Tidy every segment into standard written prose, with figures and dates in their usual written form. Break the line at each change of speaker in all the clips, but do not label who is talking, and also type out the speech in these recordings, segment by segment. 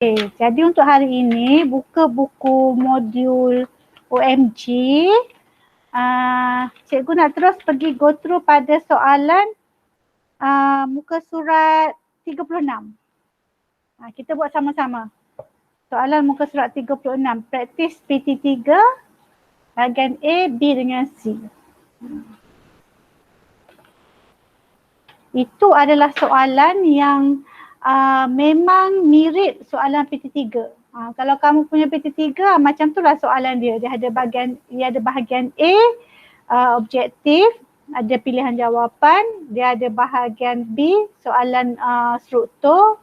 Jadi untuk hari ini buka buku modul OMG. Cikgu nak terus pergi go through pada soalan muka surat 36. Kita buat sama-sama. Soalan muka surat 36. Praktis PT3 bahagian A, B dengan C. Itu adalah soalan yang memang mirip soalan PT3. Kalau kamu punya PT3 macam itulah soalan dia. Dia ada bahagian A, objektif, ada pilihan jawapan, dia ada bahagian B, soalan struktur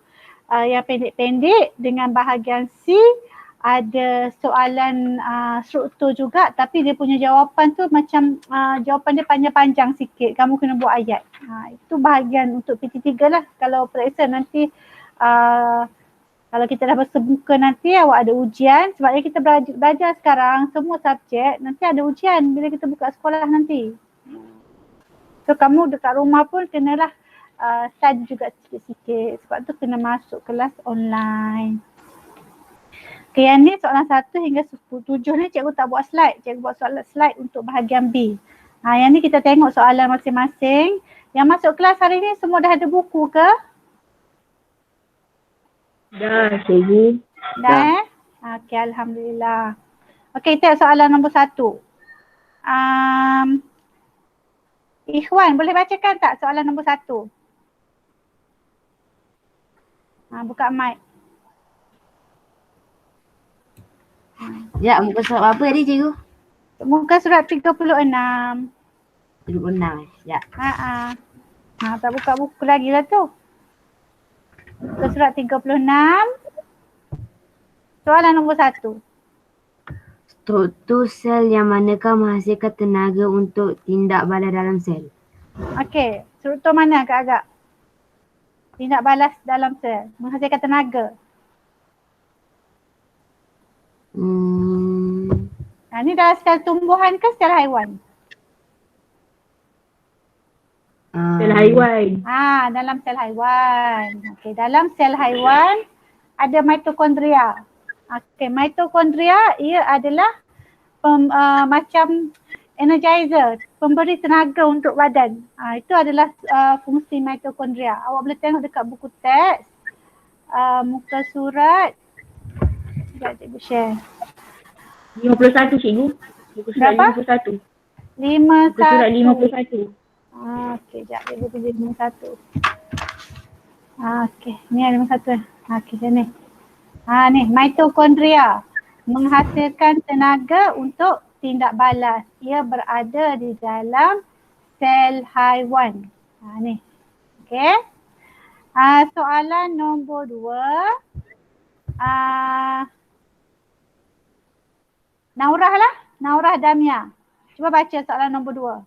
yang pendek-pendek, dengan bahagian C ada soalan struktur juga tapi dia punya jawapan tu macam jawapan dia panjang-panjang sikit, kamu kena buat ayat. Itu bahagian untuk PT3 lah. Kalau periksa nanti kalau kita dah bersemuka nanti awak ada ujian, sebabnya kita belajar sekarang semua subjek, nanti ada ujian bila kita buka sekolah nanti. So kamu dekat rumah pun kenalah study juga sikit-sikit, sebab tu kena masuk kelas online. Okay, yang ni soalan 1 hingga 7 ni cikgu tak buat slide. Cikgu buat soalan slide untuk bahagian B. Yang ni kita tengok soalan masing-masing. Yang masuk kelas hari ni semua dah ada buku ke?
Dah, cikgu.
Dah. Okay, alhamdulillah. Okay, tengok soalan nombor 1. Ikhwan, boleh bacakan tak soalan nombor 1? Buka mic.
Ya, muka surat apa tadi cikgu?
Muka surat 36.
36 ya.
Tak buka buku lagi lah tu. Muka surat 36. Soalan nombor 1.
Struktur sel yang manakah menghasilkan tenaga untuk tindak balas dalam sel? Okey,
struktur mana agak-agak? Tindak balas dalam sel, menghasilkan tenaga. Ini dalam sel tumbuhan ke sel haiwan?
Sel haiwan.
Dalam sel haiwan. Okey, dalam sel haiwan ada mitokondria. Okey, mitokondria ia adalah macam energizer, pemberi tenaga untuk badan. Itu adalah fungsi mitokondria. Awak boleh tengok dekat buku teks, muka surat. Sekejap cikgu share.
51 cikgu. Muka surat 51.
51.
Muka surat 51.
Okey, sekejap cikgu pergi 51. Okey, ni ada 51. Okey, sini. Ni mitokondria menghasilkan tenaga untuk tindak balas. Ia berada di dalam sel haiwan. Ni. Okey. Soalan nombor 2. Naurah lah. Naurah Damia. Cuba baca soalan nombor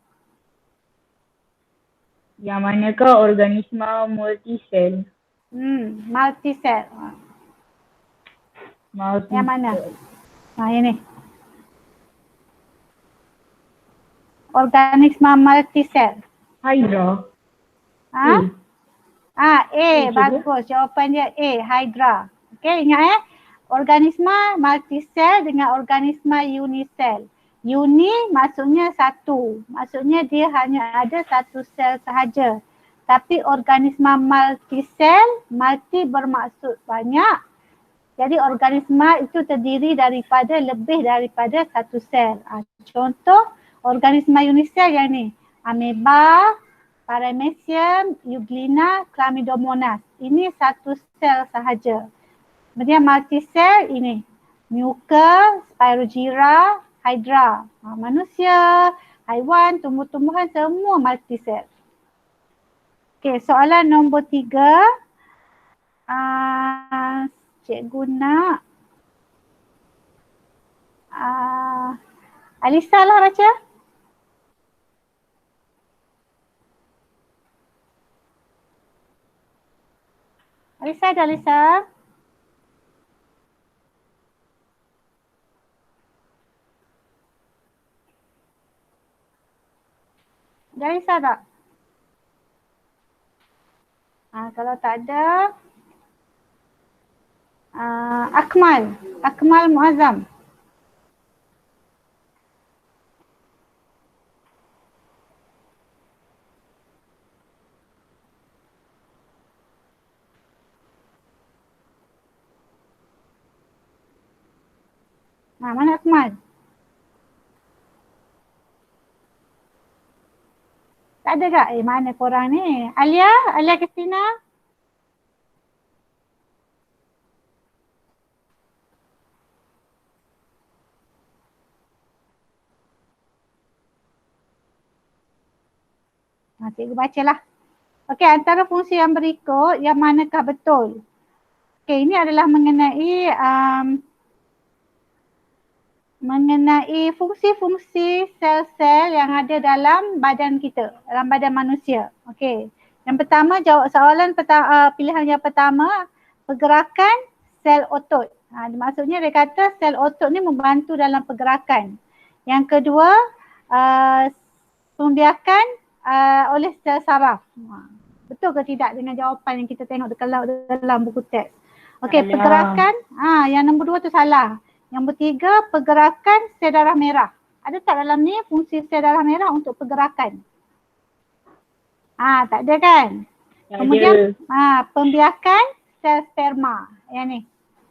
2.
Yang manakah organisma multisel?
Multisel. Yang mana? Yang ni. Organisma multisel.
Hydra.
A, bagus. Jawapan dia A, Hydra. Okey, ingat organisma multisel dengan organisma unisel. Uni maksudnya satu. Maksudnya dia hanya ada satu sel sahaja. Tapi organisma multisel, multi bermaksud banyak. Jadi organisma itu terdiri daripada lebih daripada satu sel. Contoh organisma unisel yang ni. Ameba, Paramecium, Euglena, Chlamydomonas. Ini satu sel sahaja. Kemudian multisel ini. Muka, Spirogyra, Hydra. Manusia, haiwan, tumbuh-tumbuhan semua multisel. Okey, soalan nombor 3. Cikgu nak Alisa lah baca. Alisa ada Alisa? Ada Alisa tak? Kalau tak ada, Akmal Muazzam. Mana Akmal? Tak ada kak? Mana korang ni? Alia Kristina? Cikgu bacalah. Okey, antara fungsi yang berikut, yang manakah betul? Okey, ini adalah mengenai fungsi-fungsi sel-sel yang ada dalam badan kita, dalam badan manusia. Okey. Yang pertama, jawab soalan pilihan yang pertama, pergerakan sel otot. Maksudnya dia kata sel otot ni membantu dalam pergerakan. Yang kedua, pembiakan oleh sel saraf. Betul ke tidak dengan jawapan yang kita tengok dalam buku teks? Okey, pergerakan, yang nombor 2 tu salah. Yang bertiga, pergerakan sel darah merah. Ada tak dalam ni fungsi sel darah merah untuk pergerakan? Tak ada kan? Kemudian pembiakan sel sperma. Yang ni.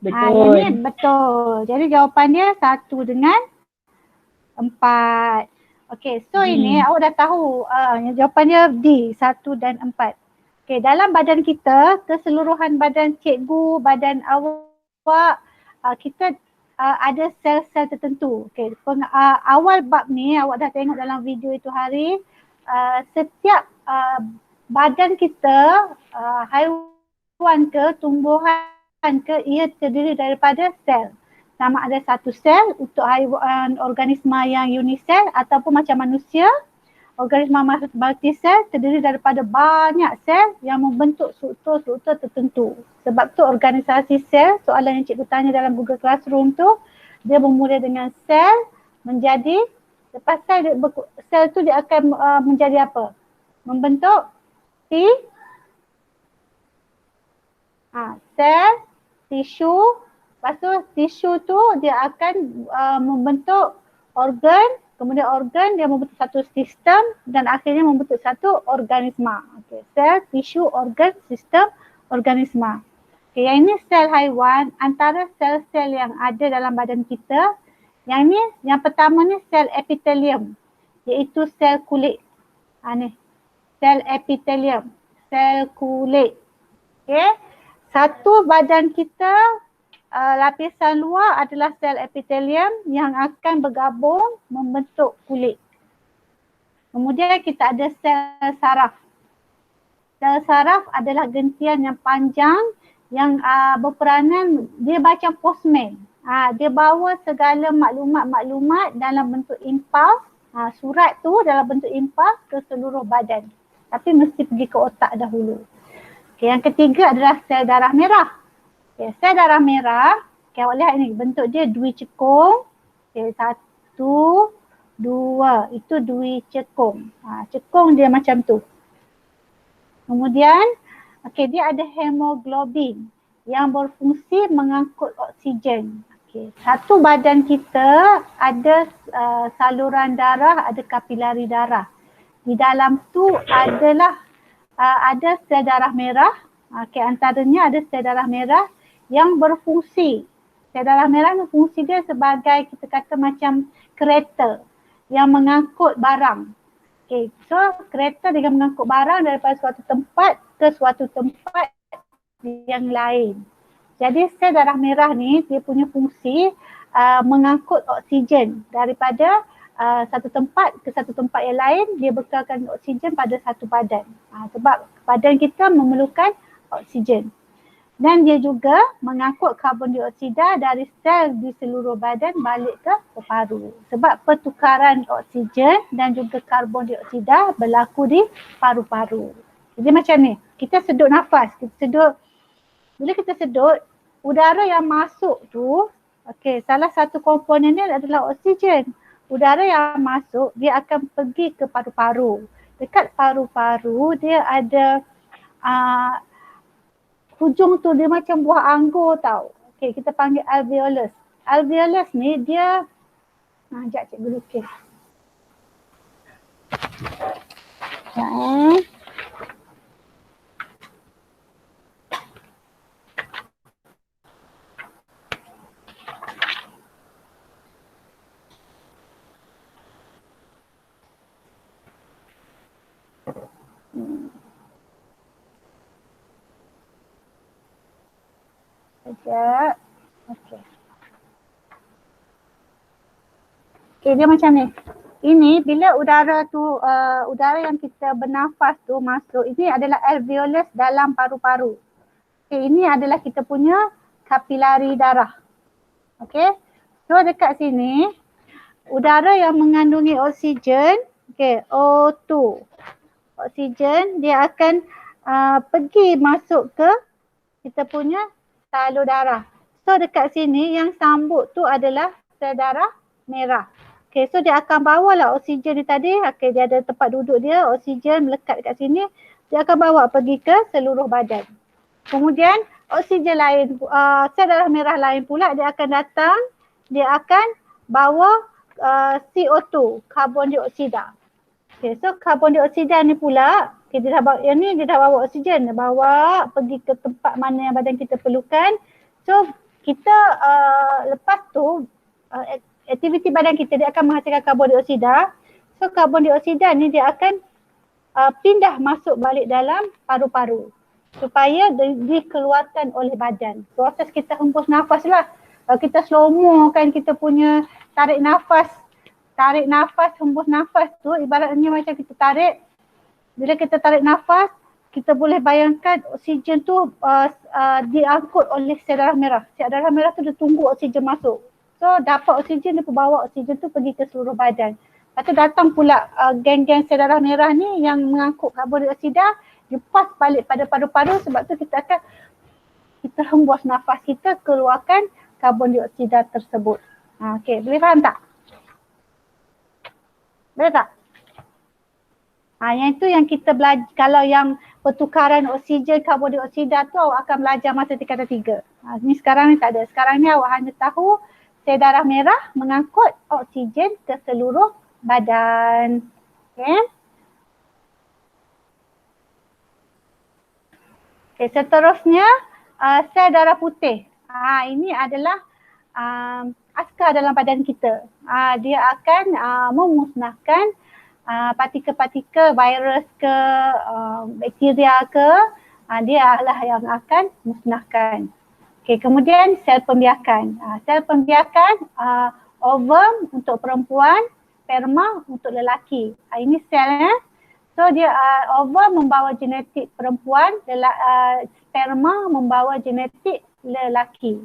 Betul.
Yang ni betul. Jadi jawapan dia 1 dengan 4. Okey, so ini awak dah tahu jawapan dia D, 1 dan 4. Okey, dalam badan kita, keseluruhan badan cikgu, badan awak, kita ada sel-sel tertentu. Okay. Awal bab ni awak dah tengok dalam video itu hari, setiap badan kita, haiwan ke, tumbuhan ke, ia terdiri daripada sel. Sama ada satu sel untuk haiwan organisma yang unisel ataupun macam manusia, organisma multisel terdiri daripada banyak sel yang membentuk struktur-struktur tertentu. Sebab tu organisasi sel, soalan yang cikgu tanya dalam Google Classroom tu, dia bermula dengan sel menjadi, lepas sel tu dia akan menjadi apa? Membentuk sel, tisu, lepas tu tisu tu dia akan membentuk organ, kemudian organ dia membentuk satu sistem dan akhirnya membentuk satu organisma. Okay. Sel, tisu, organ, sistem, organisma. Okay. Yang ini sel haiwan, antara sel-sel yang ada dalam badan kita. Yang ni, yang pertama ni sel epitelium, iaitu sel kulit. Ni, sel epitelium, sel kulit. Okay. Satu badan kita, lapisan luar adalah sel epitelium yang akan bergabung membentuk kulit. Kemudian kita ada sel saraf. Sel saraf adalah gentian yang panjang yang berperanan, dia macam postman. Dia bawa segala maklumat-maklumat dalam bentuk impuls. Surat tu dalam bentuk impuls ke seluruh badan. Tapi mesti pergi ke otak dahulu. Okay, yang ketiga adalah sel darah merah. Okay, sel darah merah, okay, awak lihat ni bentuk dia dui cekung. Okay, 1, 2, itu dui cekung. Cekung dia macam tu. Kemudian, okay, dia ada hemoglobin yang berfungsi mengangkut oksigen. Okay, satu badan kita ada saluran darah, ada kapilari darah. Di dalam tu adalah ada sel darah merah. Okay, antaranya ada sel darah merah yang berfungsi. Sel darah merah ni fungsi dia sebagai, kita kata macam kereta yang mengangkut barang. Okay, so kereta dengan mengangkut barang daripada suatu tempat ke suatu tempat yang lain. Jadi sel darah merah ni dia punya fungsi mengangkut oksigen daripada satu tempat ke satu tempat yang lain. Dia bekalkan oksigen pada satu badan. Sebab badan kita memerlukan oksigen. Dan dia juga mengangkut karbon dioksida dari sel di seluruh badan balik ke paru. Sebab pertukaran oksigen dan juga karbon dioksida berlaku di paru-paru. Jadi macam ni, kita sedut nafas, bila kita sedut, udara yang masuk tu, okay, salah satu komponen dia adalah oksigen. Udara yang masuk, dia akan pergi ke paru-paru. Dekat paru-paru, dia ada hujung tu dia macam buah anggur tau. Okay, kita panggil alveolus. Alveolus ni dia, sekejap cikgu lukis. Sekejap Sekejap. Okay. Okay, dia macam ni. Ini bila udara tu, udara yang kita bernafas tu masuk, ini adalah alveolus dalam paru-paru. Okay, ini adalah kita punya kapilari darah. Okay. So dekat sini, udara yang mengandungi oksigen, okay, O2. Oksigen dia akan pergi masuk ke kita punya salur darah. So dekat sini yang sambut tu adalah sel darah merah. Okay, so dia akan bawalah oksigen ni tadi. Okay, dia ada tempat duduk dia, oksigen melekat dekat sini. Dia akan bawa pergi ke seluruh badan. Kemudian oksigen lain, sel darah merah lain pula dia akan datang, dia akan bawa CO2, karbon dioksida. Okay, so karbon dioksida ni pula, okay, dia dah bawa, yang ni dia dah bawa oksigen, dia bawa pergi ke tempat mana yang badan kita perlukan. So kita lepas tu aktiviti badan kita dia akan menghasilkan karbon dioksida. So karbon dioksida ni dia akan pindah masuk balik dalam paru-paru supaya dikeluarkan oleh badan. Proses kita hembus nafas lah. Kalau kita slow mo kan kita punya tarik nafas, hembus nafas tu ibaratnya macam kita tarik. Bila kita tarik nafas, kita boleh bayangkan oksigen tu diangkut oleh sel darah merah. Sel darah merah tu dia tunggu oksigen masuk. So dapat oksigen, dia bawa oksigen tu pergi ke seluruh badan. Lepas tu datang pula geng-geng sel darah merah ni yang mengangkut karbon dioksida, dia pas balik pada paru-paru, sebab tu kita hembus nafas, kita keluarkan karbon dioksida tersebut. Okay, boleh faham tak? Boleh tak? Yang itu yang kita belajar, kalau yang pertukaran oksigen karbon dioksida tu awak akan belajar masa tingkatan 3. Ni sekarang ni tak ada. Sekarang ni awak hanya tahu sel darah merah mengangkut oksigen ke seluruh badan. Okay. Okay, seterusnya sel darah putih. Ini adalah askar dalam badan kita. Dia akan memusnahkan partikel-partikel virus ke bakteria ke, dia adalah yang akan musnahkan. Okay, kemudian sel pembiakan. Sel pembiakan, ovum untuk perempuan, sperma untuk lelaki. Ini selnya. So dia ovum membawa genetik perempuan, sperma membawa genetik lelaki.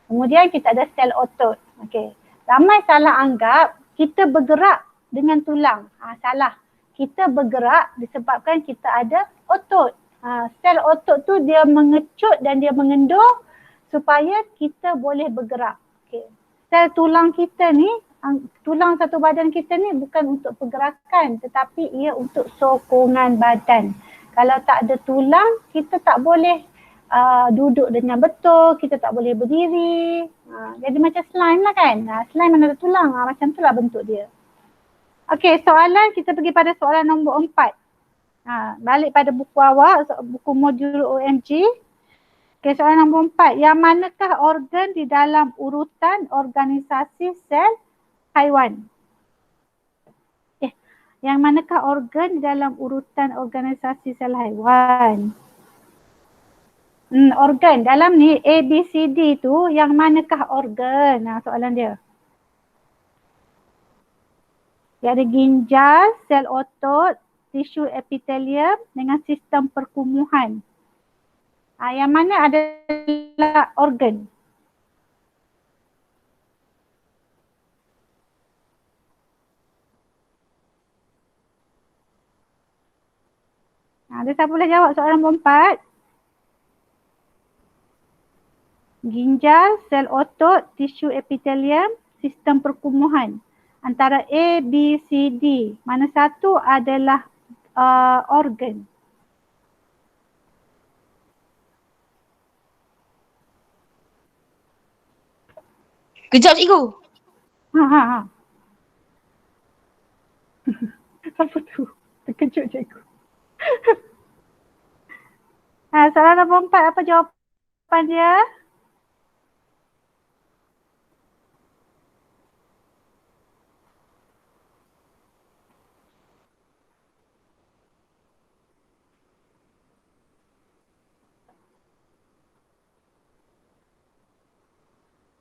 Kemudian kita ada sel otot. Okay. Ramai salah anggap kita bergerak dengan tulang. Salah. Kita bergerak disebabkan kita ada otot. Sel otot tu dia mengecut dan dia mengendur supaya kita boleh bergerak. Okay. Sel tulang kita ni, tulang satu badan kita ni bukan untuk pergerakan, tetapi ia untuk sokongan badan. Kalau tak ada tulang, kita tak boleh duduk dengan betul, kita tak boleh berdiri. Jadi macam slime lah kan. Slime mana ada tulang, macam tu lah bentuk dia. Okey, soalan kita pergi pada soalan nombor 4. Balik pada buku awak, buku modul OMG. Okey, soalan nombor 4. Yang manakah organ di dalam urutan organisasi sel haiwan? Yang manakah organ di dalam urutan organisasi sel haiwan? Organ. Dalam ni A, B, C, D tu yang manakah organ? Soalan dia. Dia ada ginjal, sel otot, tisu epitelium dengan sistem perkumuhan. Yang mana adalah organ? Ada siapa boleh jawab soalan nombor 4? Ginjal, sel otot, tisu epitelium, sistem perkumuhan. Antara A, B, C, D. Mana satu adalah organ?
Kejap cikgu.
Ha. Apa tu? Terkejut cikgu. Soalan nombor 4, apa jawapan dia?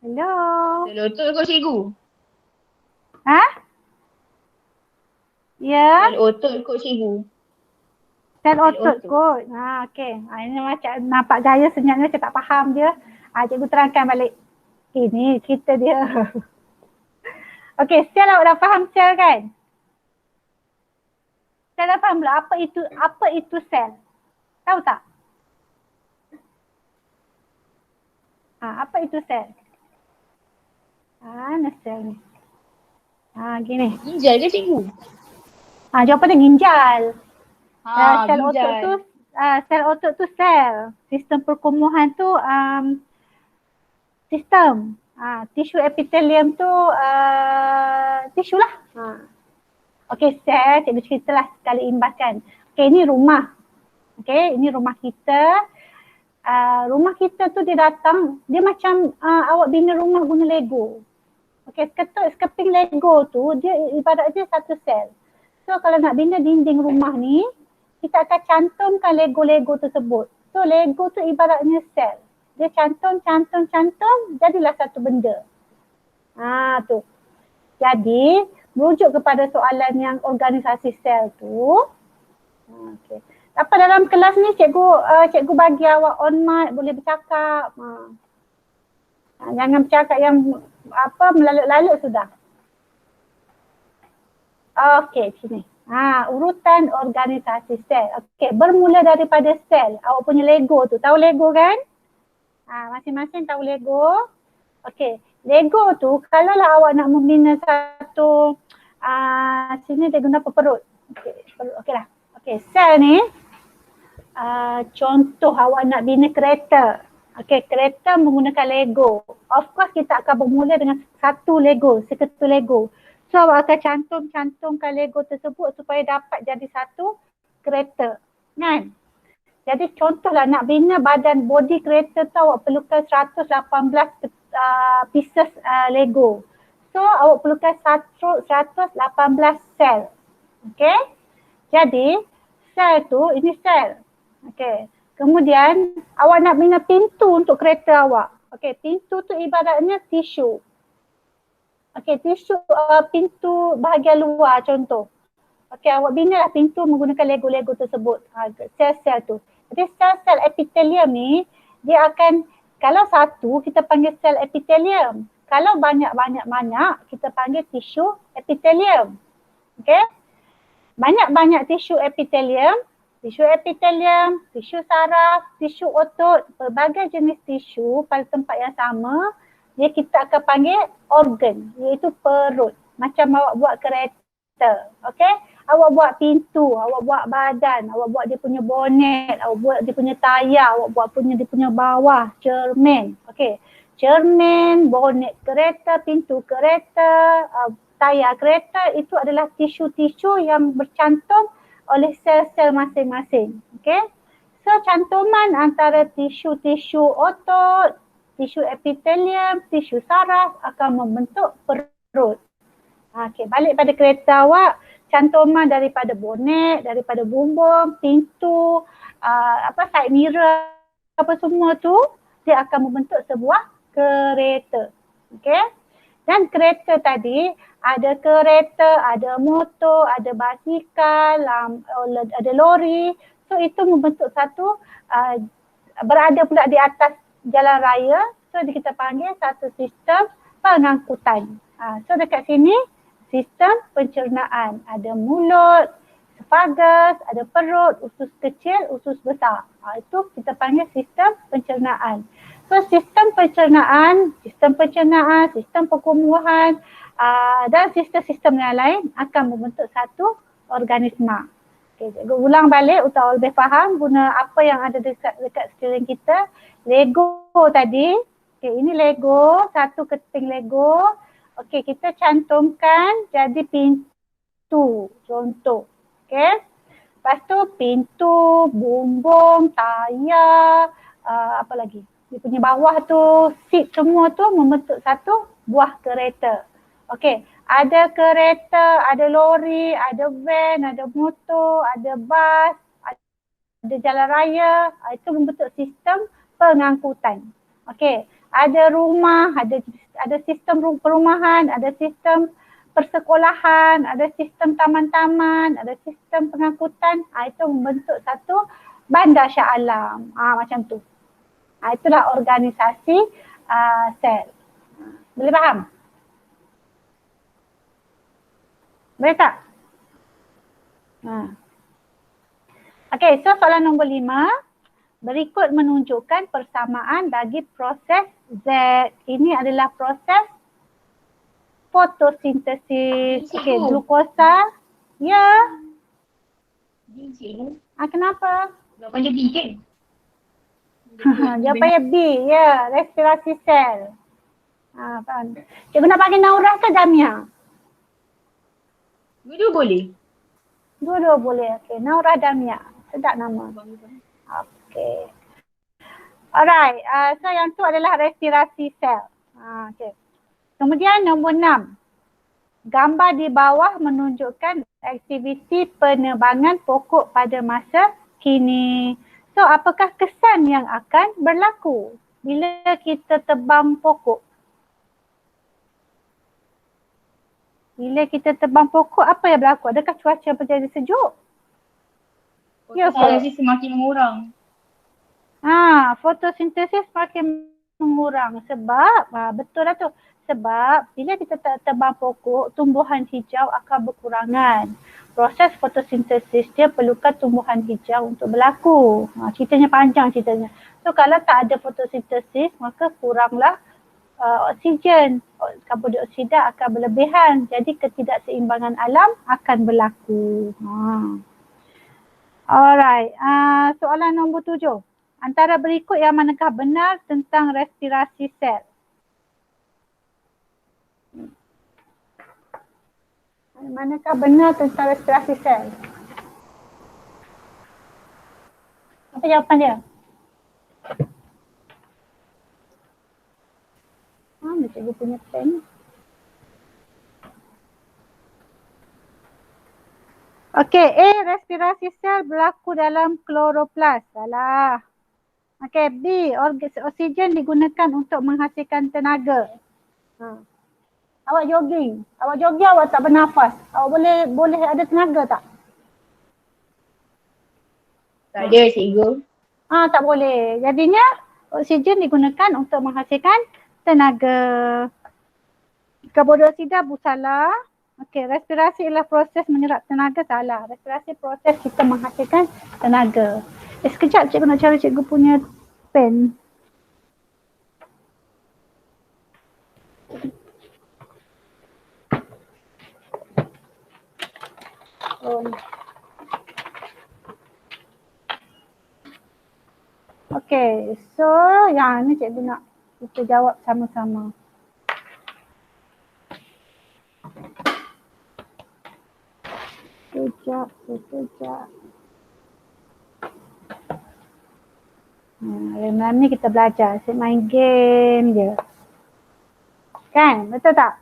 Hello.
Sel otot kot cikgu.
Ha? Ya.
Sel otot kot cikgu.
Sel otot
otot.
kot. Okey. Ini macam nampak gaya senyapnya macam tak faham dia. Cikgu terangkan balik. Ini cerita dia. Okey, sel awak dah faham sel kan? Sel dah faham belum apa itu sel? Tahu tak? Apa itu sel? Mana sel ni? Gini.
Ginjal ke cikgu?
Jawapan dia ginjal. Sel
ginjal.
otot tu sel otot tu sel. Sistem perkumuhan tu sistem. Tisu epitelium tu tisu lah. Okey, sel cikgu ceritalah sekali imbaskan. Okey, ini rumah. Okey, ini rumah kita. Rumah kita tu dia datang, dia macam awak bina rumah guna Lego. Okey, sekeping Lego tu dia ibaratnya satu sel. So kalau nak bina dinding rumah ni, kita akan cantumkan Lego-Lego tersebut. So Lego tu ibaratnya sel. Dia cantum, jadilah satu benda. Tu. Jadi, merujuk kepada soalan yang organisasi sel tu. Okey. Apa dalam kelas ni cikgu bagi awak on mic, boleh bercakap. Jangan bercakap yang melalut-lalut sudah. Okey, sini. Urutan organisasi sel. Okey, bermula daripada sel. Awak punya Lego tu. Tahu Lego kan? Masing-masing tahu Lego. Okey, Lego tu kalaulah awak nak membina satu sini dia guna perut. Okeylah. Okey, sel ni contoh awak nak bina kereta. Okey, kereta menggunakan Lego. Of course kita akan bermula dengan satu Lego, seketul Lego. So awak akan cantumkan Lego tersebut supaya dapat jadi satu kereta. Kan? Jadi contohlah nak bina badan body kereta tu awak perlukan 118 pieces Lego. So awak perlukan 118 sel. Okey? Jadi sel tu, ini sel. Okey. Kemudian awak nak bina pintu untuk kereta awak. Okey, pintu tu ibaratnya tisu. Okey, tisu pintu bahagian luar contoh. Okey, awak binalah pintu menggunakan Lego-Lego tersebut. Sel-sel tu. Jadi sel-sel epitelium ni dia akan, kalau satu kita panggil sel epitelium. Kalau banyak kita panggil tisu epitelium. Okey? Banyak-banyak tisu epitelium, tisu saraf, tisu otot, pelbagai jenis tisu pada tempat yang sama, dia kita akan panggil organ, iaitu perut. Macam awak buat kereta, okey? Awak buat pintu, awak buat badan, awak buat dia punya bonet, awak buat dia punya tayar, awak buat dia punya bawah, cermin, okey? Cermin, bonet kereta, pintu kereta, tayar kereta, itu adalah tisu-tisu yang bercantum oleh sel-sel masing-masing. Okey. So cantuman antara tisu-tisu otot, tisu epitelium, tisu saraf akan membentuk perut. Okey, balik pada kereta awak, cantuman daripada bonet, daripada bumbung, pintu, side mirror, apa semua tu, dia akan membentuk sebuah kereta. Okey. Dan kereta tadi, ada kereta, ada motor, ada basikal, ada lori. So itu membentuk satu, berada pula di atas jalan raya. So kita panggil satu sistem pengangkutan. So dekat sini, sistem pencernaan. Ada mulut, esophagus, ada perut, usus kecil, usus besar. Itu kita panggil sistem pencernaan. So sistem pencernaan, sistem perkumuhan dan sistem-sistem yang lain akan membentuk satu organisma. Okay, cikgu ulang balik untuk awak lebih faham guna apa yang ada dekat sekeliling kita. Lego tadi, Okey, ini Lego, satu keping Lego. Okey, kita cantumkan jadi pintu, contoh. Okey. Lepas tu pintu, bumbung, tayar, apa lagi? Dia punya bawah tu, seat semua tu membentuk satu buah kereta. Okey, ada kereta, ada lori, ada van, ada motor, ada bas, ada jalan raya. Itu membentuk sistem pengangkutan. Okey, ada rumah, ada sistem perumahan, ada sistem persekolahan, ada sistem taman-taman, ada sistem pengangkutan. Itu membentuk satu bandar Shah Alam. Macam tu. Itulah organisasi sel. Boleh faham? Boleh tak? Okey, so soalan nombor 5. Berikut menunjukkan persamaan bagi proses Z. Ini adalah proses fotosintesis. Okey, glukosa. Ya.
B cikgu.
Kenapa?
Jawapan dia B kan?
Jawapannya B. Ya, respirasi sel. Faham. Cikgu nak panggil Naura ke Damia?
Dua-dua boleh?
Dua-dua boleh. Okey, Naura Damia. Sedap nama. Okey. Alright, so yang tu adalah respirasi sel. Okey. Kemudian nombor 6. Gambar di bawah menunjukkan aktiviti penerbangan pokok pada masa kini. So, apakah kesan yang akan berlaku bila kita tebang pokok? Bila kita tebang pokok, apa yang berlaku? Adakah cuaca menjadi sejuk? Ya,
Fotosintesis semakin mengurang.
Fotosintesis semakin mengurang sebab, betul lah tu. Sebab bila kita tebang pokok, tumbuhan hijau akan berkurangan. Proses fotosintesis dia perlukan tumbuhan hijau untuk berlaku. Ceritanya panjang ceritanya. So kalau tak ada fotosintesis, maka kuranglah oksigen. Karbon dioksida akan berlebihan. Jadi ketidakseimbangan alam akan berlaku. Alright, soalan nombor 7. Antara berikut yang manakah benar tentang respirasi sel? Manakah benar tentang respirasi sel? Apa jawapan dia? Mana cikgu punya pen? Okey, A. Respirasi sel berlaku dalam kloroplas. Salah. Okey, B. Oksigen digunakan untuk menghasilkan tenaga. Awak jogging. Awak tak bernafas. Awak boleh ada tenaga tak?
Tak ada cikgu.
Tak boleh. Jadinya oksigen digunakan untuk menghasilkan tenaga. Karbon dioksida salah. Okey, respirasi ialah proses menyerap tenaga, salah. Respirasi proses kita menghasilkan tenaga. Sekejap cikgu nak cari cikgu punya pen. Okey, so yang ni cikgu nak kita jawab sama-sama. Sekejap. Malam ni kita belajar, asyik main game je. Kan? Betul tak?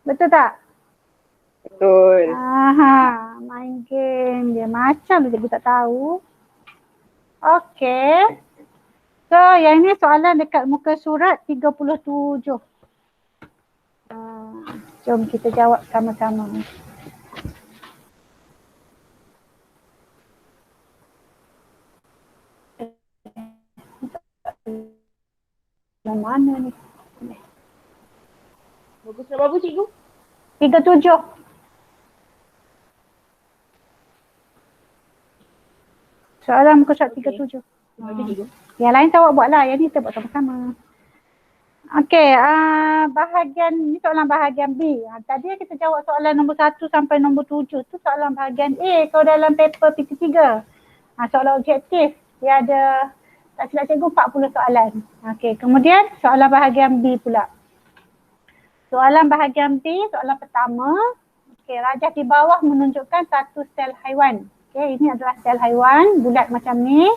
Betul.
Main game je. Macam cikgu tak tahu. Okey. So, yang ni soalan dekat muka surat 37. Jom kita jawab sama-sama. Yang mana ni?
Bagus berapa cikgu?
37. Soalan muka surat 37.
Terima kasih cikgu.
Yang lain tak awak buat lah. Yang ni kita buat sama-sama. Okey, ni soalan bahagian B. Tadi kita jawab soalan nombor 1 sampai nombor 7. Tu soalan bahagian A kalau dalam paper PT3. Soalan objektif. Dia ada Tak silap cikgu 40 soalan. Okey, kemudian soalan bahagian B pula. Soalan bahagian B, soalan pertama. Okey, rajah di bawah menunjukkan satu sel haiwan. Okey, ini adalah sel haiwan bulat macam ni.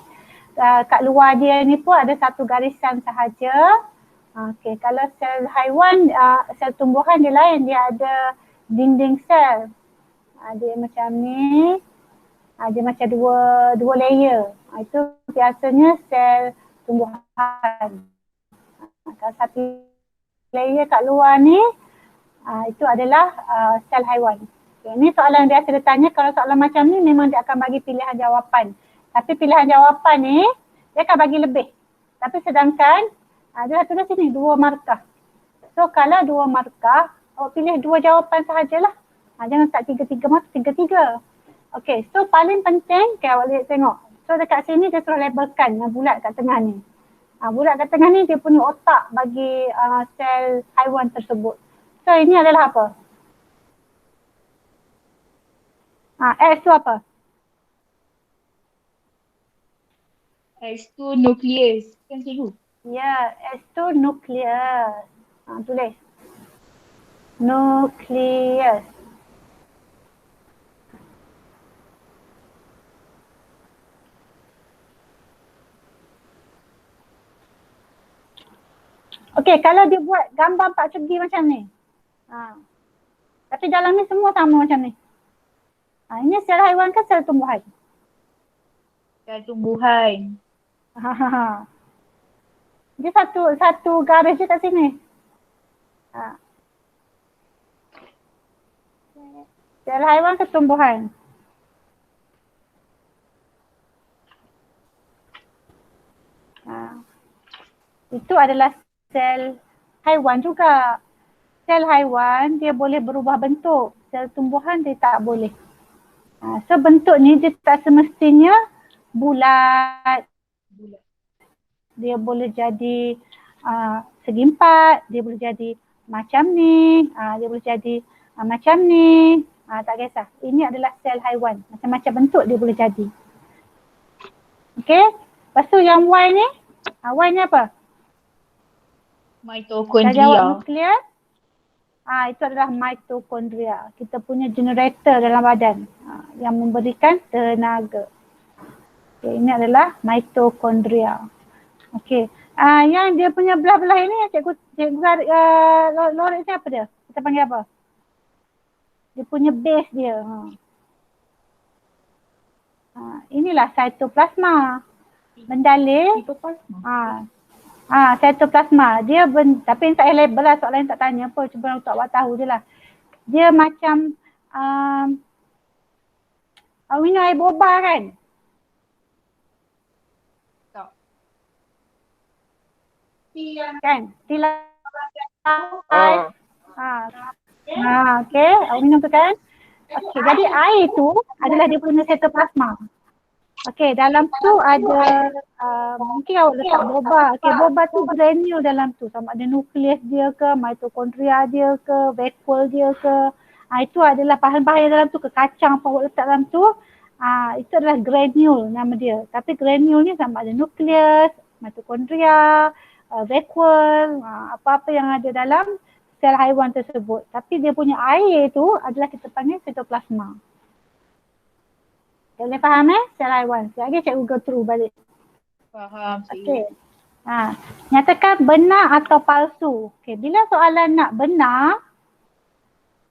Kat luar dia ni pun ada satu garisan sahaja. Okey, kalau sel haiwan, sel tumbuhan dia lain, dia ada dinding sel. Dia macam ni. Dia macam dua layer. Itu biasanya sel tumbuhan. Kalau satu layer kat luar ni, itu adalah sel haiwan. Okay, ini soalan yang biasa dia tanya. Kalau soalan macam ni memang dia akan bagi pilihan jawapan. Tapi pilihan jawapan ni dia akan bagi lebih. Tapi sedangkan dia tulis sini 2 markah. So kalau 2 markah, awak pilih 2 jawapan sahajalah. Jangan tak 3-3 markah, 3-3. Okay, so paling penting, okay, awak lihat tengok. So dekat sini dia suruh labelkan bulat kat tengah ni. Bulat kat tengah ni dia punya otak bagi sel haiwan tersebut. So ini adalah apa? S tu apa?
S tu nukleus. Kan cikgu?
Ya, S tu nukleus. Tulis. Nukleus. Okey, kalau dia buat gambar 4 segi macam ni. Tapi dalam ni semua sama macam ni. Ini sel haiwan ke sel tumbuhan?
Sel tumbuhan.
Dia satu garis je kat sini. Sel haiwan ke tumbuhan? Itu adalah sel haiwan juga. Sel haiwan dia boleh berubah bentuk. Sel tumbuhan dia tak boleh. So bentuk ni dia tak semestinya bulat. Dia boleh jadi segi empat, dia boleh jadi macam ni, dia boleh jadi macam ni. Tak kisah. Ini adalah sel haiwan. Macam-macam bentuk dia boleh jadi. Okey. Lepas tu yang Y ni, Y ni apa?
Mitokondria.
Dah jawab nukleus. Itu adalah mitokondria. Kita punya generator dalam badan yang memberikan tenaga. Okay, ini adalah mitokondria. Okey. Yang dia punya belah-belah ini cikgu Lorik ni apa dia? Kita panggil apa? Dia punya base dia. Inilah cytoplasma. Mendalih. Cytoplasma. Dia tapi tak payah label lah, soalan tak tanya apa. Cuba untuk awak tahu je lah. Dia macam minum air boba kan?
Tak.
Kan? Tilam air. Okey. Awak minum tu kan? Okey. Jadi air tu adalah dia punya cytoplasma. Okey, dalam tu ada mungkin awak letak boba. Okey, boba tu granule dalam tu. Sama ada nukleus dia ke, mitokondria dia ke, vacuole dia ke. Itu adalah bahan-bahan dalam tu ke, kacang apa awak letak dalam tu. Itu adalah granule nama dia. Tapi granule ni sama ada nukleus, mitokondria, vacuole, apa-apa yang ada dalam sel haiwan tersebut. Tapi dia punya air tu adalah kita panggil cytoplasma. Boleh faham sel haiwan? Sekejap lagi cikgu go through balik.
Faham.
Okey. Nyatakan benar atau palsu. Okey, bila soalan nak benar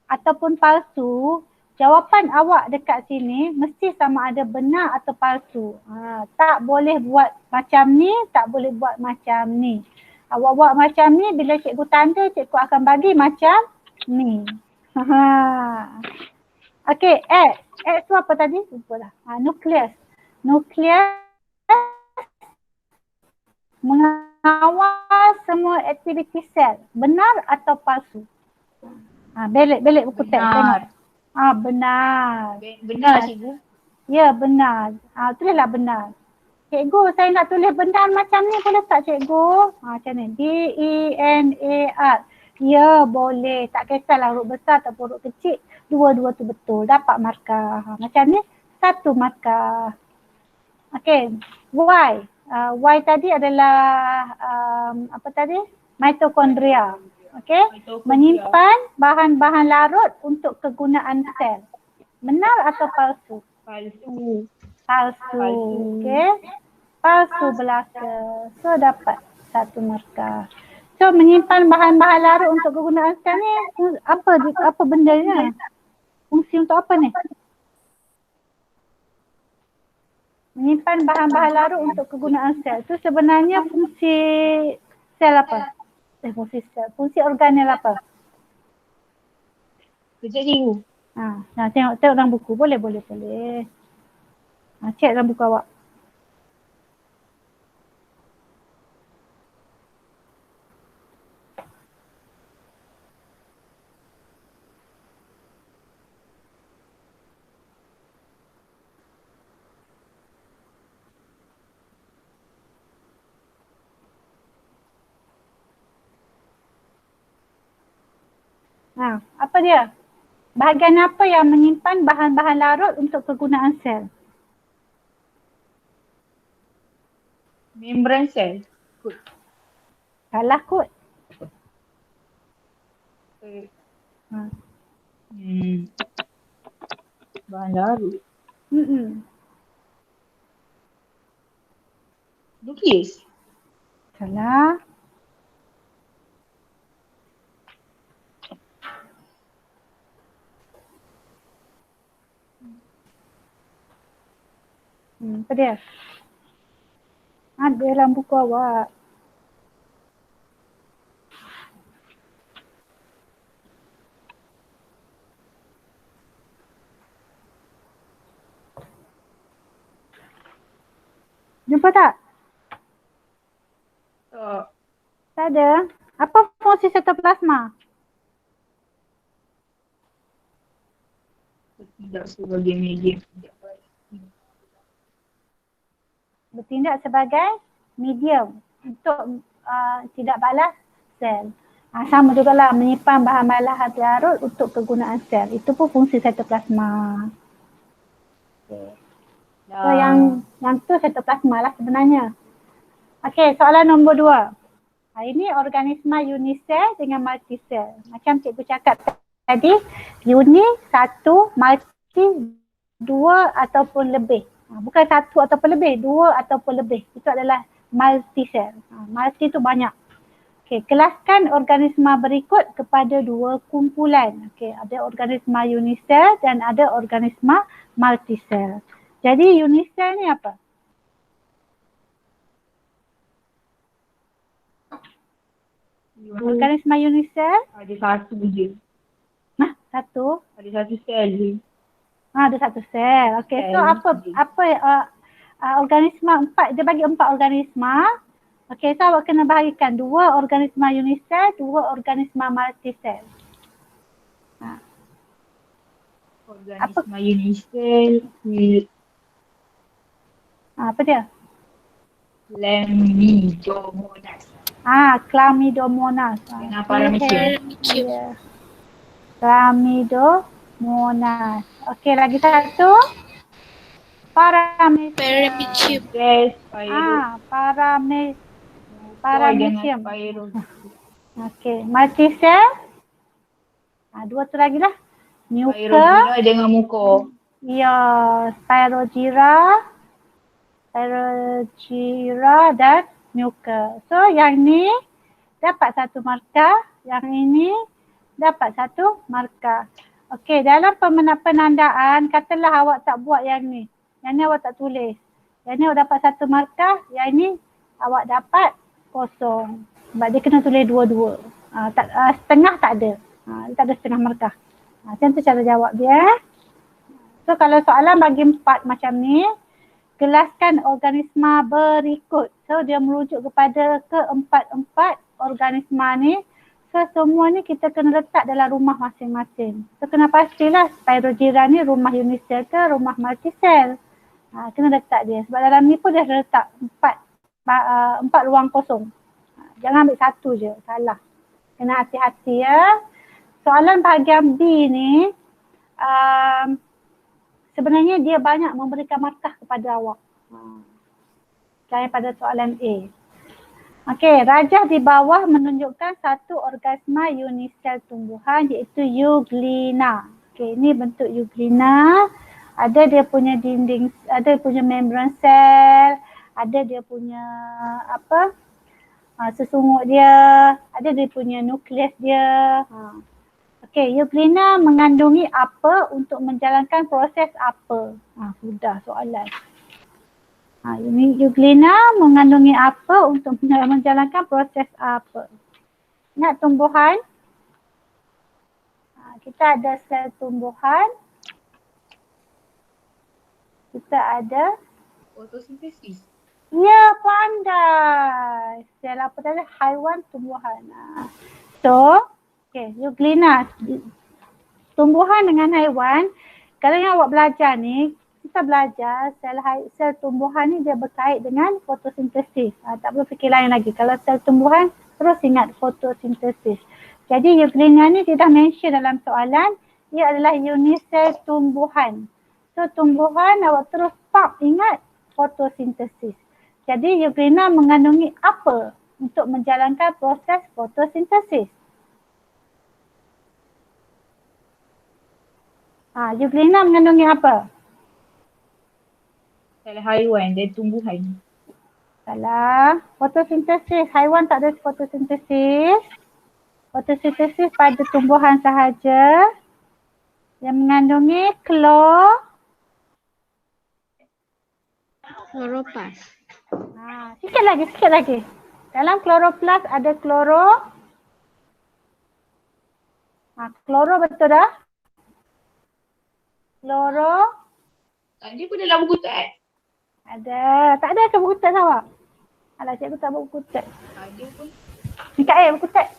ataupun palsu, jawapan awak dekat sini mesti sama ada benar atau palsu. Tak boleh buat macam ni, tak boleh buat macam ni. Awak buat macam ni, bila cikgu tanda, cikgu akan bagi macam ni. Okey, X tu apa tadi? Lupa lah. Nukleus. Nukleus mengawal semua aktiviti sel. Benar atau palsu? Belik buku teks tengok. Benar.
Benar cikgu.
Ya, benar. Tulislah benar. Cikgu, saya nak tulis benar macam ni boleh tak cikgu? Macam ni. B-E-N-A-R. Ya, boleh. Tak kisahlah huruf besar ataupun huruf kecil. Dua-dua tu betul. Dapat markah. Macam ni, 1 markah. Okey. Y. Y tadi adalah apa tadi? Mitokondria. Okey. Menyimpan bahan-bahan larut untuk kegunaan sel. Benar atau palsu?
Palsu.
Palsu. Okey. Palsu belaka. So dapat 1 markah. So menyimpan bahan-bahan larut untuk kegunaan sel ni apa bendanya? Fungsi untuk apa ni? Menyimpan bahan-bahan larut untuk kegunaan sel. Itu sebenarnya fungsi sel apa? Fungsi sel. Fungsi organel apa?
Kejap cikgu.
Nah, tengok dalam buku. Boleh. Cek dalam buku awak. Apa dia? Bahagian apa yang menyimpan bahan-bahan larut untuk kegunaan sel?
Membran sel.
Salah kot.
Bahan larut. Nukleus.
Salah. Apa dia? Ada dalam buku awak. Jumpa tak? Tak ada. Apa fungsi sitoplasma?
Tidak sebagai medium.
Bertindak sebagai medium untuk tidak balas sel. Sama juga lah menyimpan bahan-bahan larut untuk kegunaan sel. Itu pun fungsi sitoplasma. So yang tu sitoplasma lah sebenarnya. Okey, soalan nombor 2. Ini organisma unisel dengan multisel. Macam cikgu cakap tadi, uni, 1, multi, 2 ataupun lebih. Bukan 1 ataupun lebih, 2 ataupun lebih. Itu adalah multisel. Multi tu banyak. Okey, kelaskan organisma berikut kepada 2 kumpulan. Okey, ada organisma unisel dan ada organisma multisel. Jadi unisel ni apa? Organisma unisel?
Ada satu je.
Satu?
Ada satu sel je.
Ada satu sel. Okey, so apa organisma 4, dia bagi 4 organisma. Okey, so awak kena bahagikan 2 organisma unisel, 2 organisma multisel.
Organisma unisel.
Apa dia?
Chlamydomonas.
Chlamydomonas.
Dengan paramecium.
Chlamydomonas. Okey, lagi satu. Paramecium.
Yes,
Paramecium. Okey, multisel. 2 tu lagi lah.
Spirogyra dengan muka.
Ya, Spirogyra dan muka. So yang ni dapat 1 markah, yang ini dapat 1 markah. Okey, dalam penandaan katalah awak tak buat yang ni. Yang ni awak tak tulis. Yang ni awak dapat 1 markah, yang ni awak dapat 0. Sebab dia kena tulis 2-2. Setengah tak ada. Tak ada setengah markah. Macam tu cara jawab dia. So kalau soalan bagi 4 macam ni, kelaskan organisma berikut. So dia merujuk kepada keempat-empat organisma ni. So semua ni kita kena letak dalam rumah masing-masing. So kena pastilah Spirogyra ni rumah unisel ke rumah multisel. Kena letak dia. Sebab dalam ni pun dia letak 4 ruang kosong. Jangan ambil 1 je, salah. Kena hati-hati ya. Soalan bahagian B ni, sebenarnya dia banyak memberikan markah kepada awak. selain pada soalan A. Okey, rajah di bawah menunjukkan satu organisma unisel tumbuhan iaitu euglena. Okey, ini bentuk euglena. Ada dia punya dinding, ada punya membran sel, ada dia punya sesungut dia, ada dia punya nukleus dia. Okey, euglena mengandungi apa untuk menjalankan proses apa? Sudah soalan. Ini euglena mengandungi apa untuk menjalankan proses apa? Ingat tumbuhan? Kita ada sel tumbuhan. Kita ada
Fotosintesis.
ya, pandai. Sel apa tadi? Haiwan tumbuhan. So, okay, euglena. Tumbuhan dengan haiwan. Kalau yang awak belajar ni, kita belajar sel tumbuhan ni dia berkait dengan fotosintesis. Tak perlu fikir lain lagi. Kalau sel tumbuhan, terus ingat fotosintesis. Jadi euglena ni dia dah mention dalam soalan, ia adalah unisel tumbuhan. So tumbuhan awak terus ingat fotosintesis. Jadi euglena mengandungi apa untuk menjalankan proses fotosintesis? Euglena mengandungi apa?
Sel haiwan dan tumbuhan.
Salah. Fotosintesis. Haiwan tak ada fotosintesis. Fotosintesis pada tumbuhan sahaja. Yang mengandungi
Kloroplast.
Sikit lagi. Dalam kloroplast ada kloro. Kloro betul dah? Kloro.
Dia pun dalam buku tak?
Ada. Tak ada ke buku teks awak? Alah, cikgu tak buat buku teks.
Ada pun.
Ni Kak buku teks.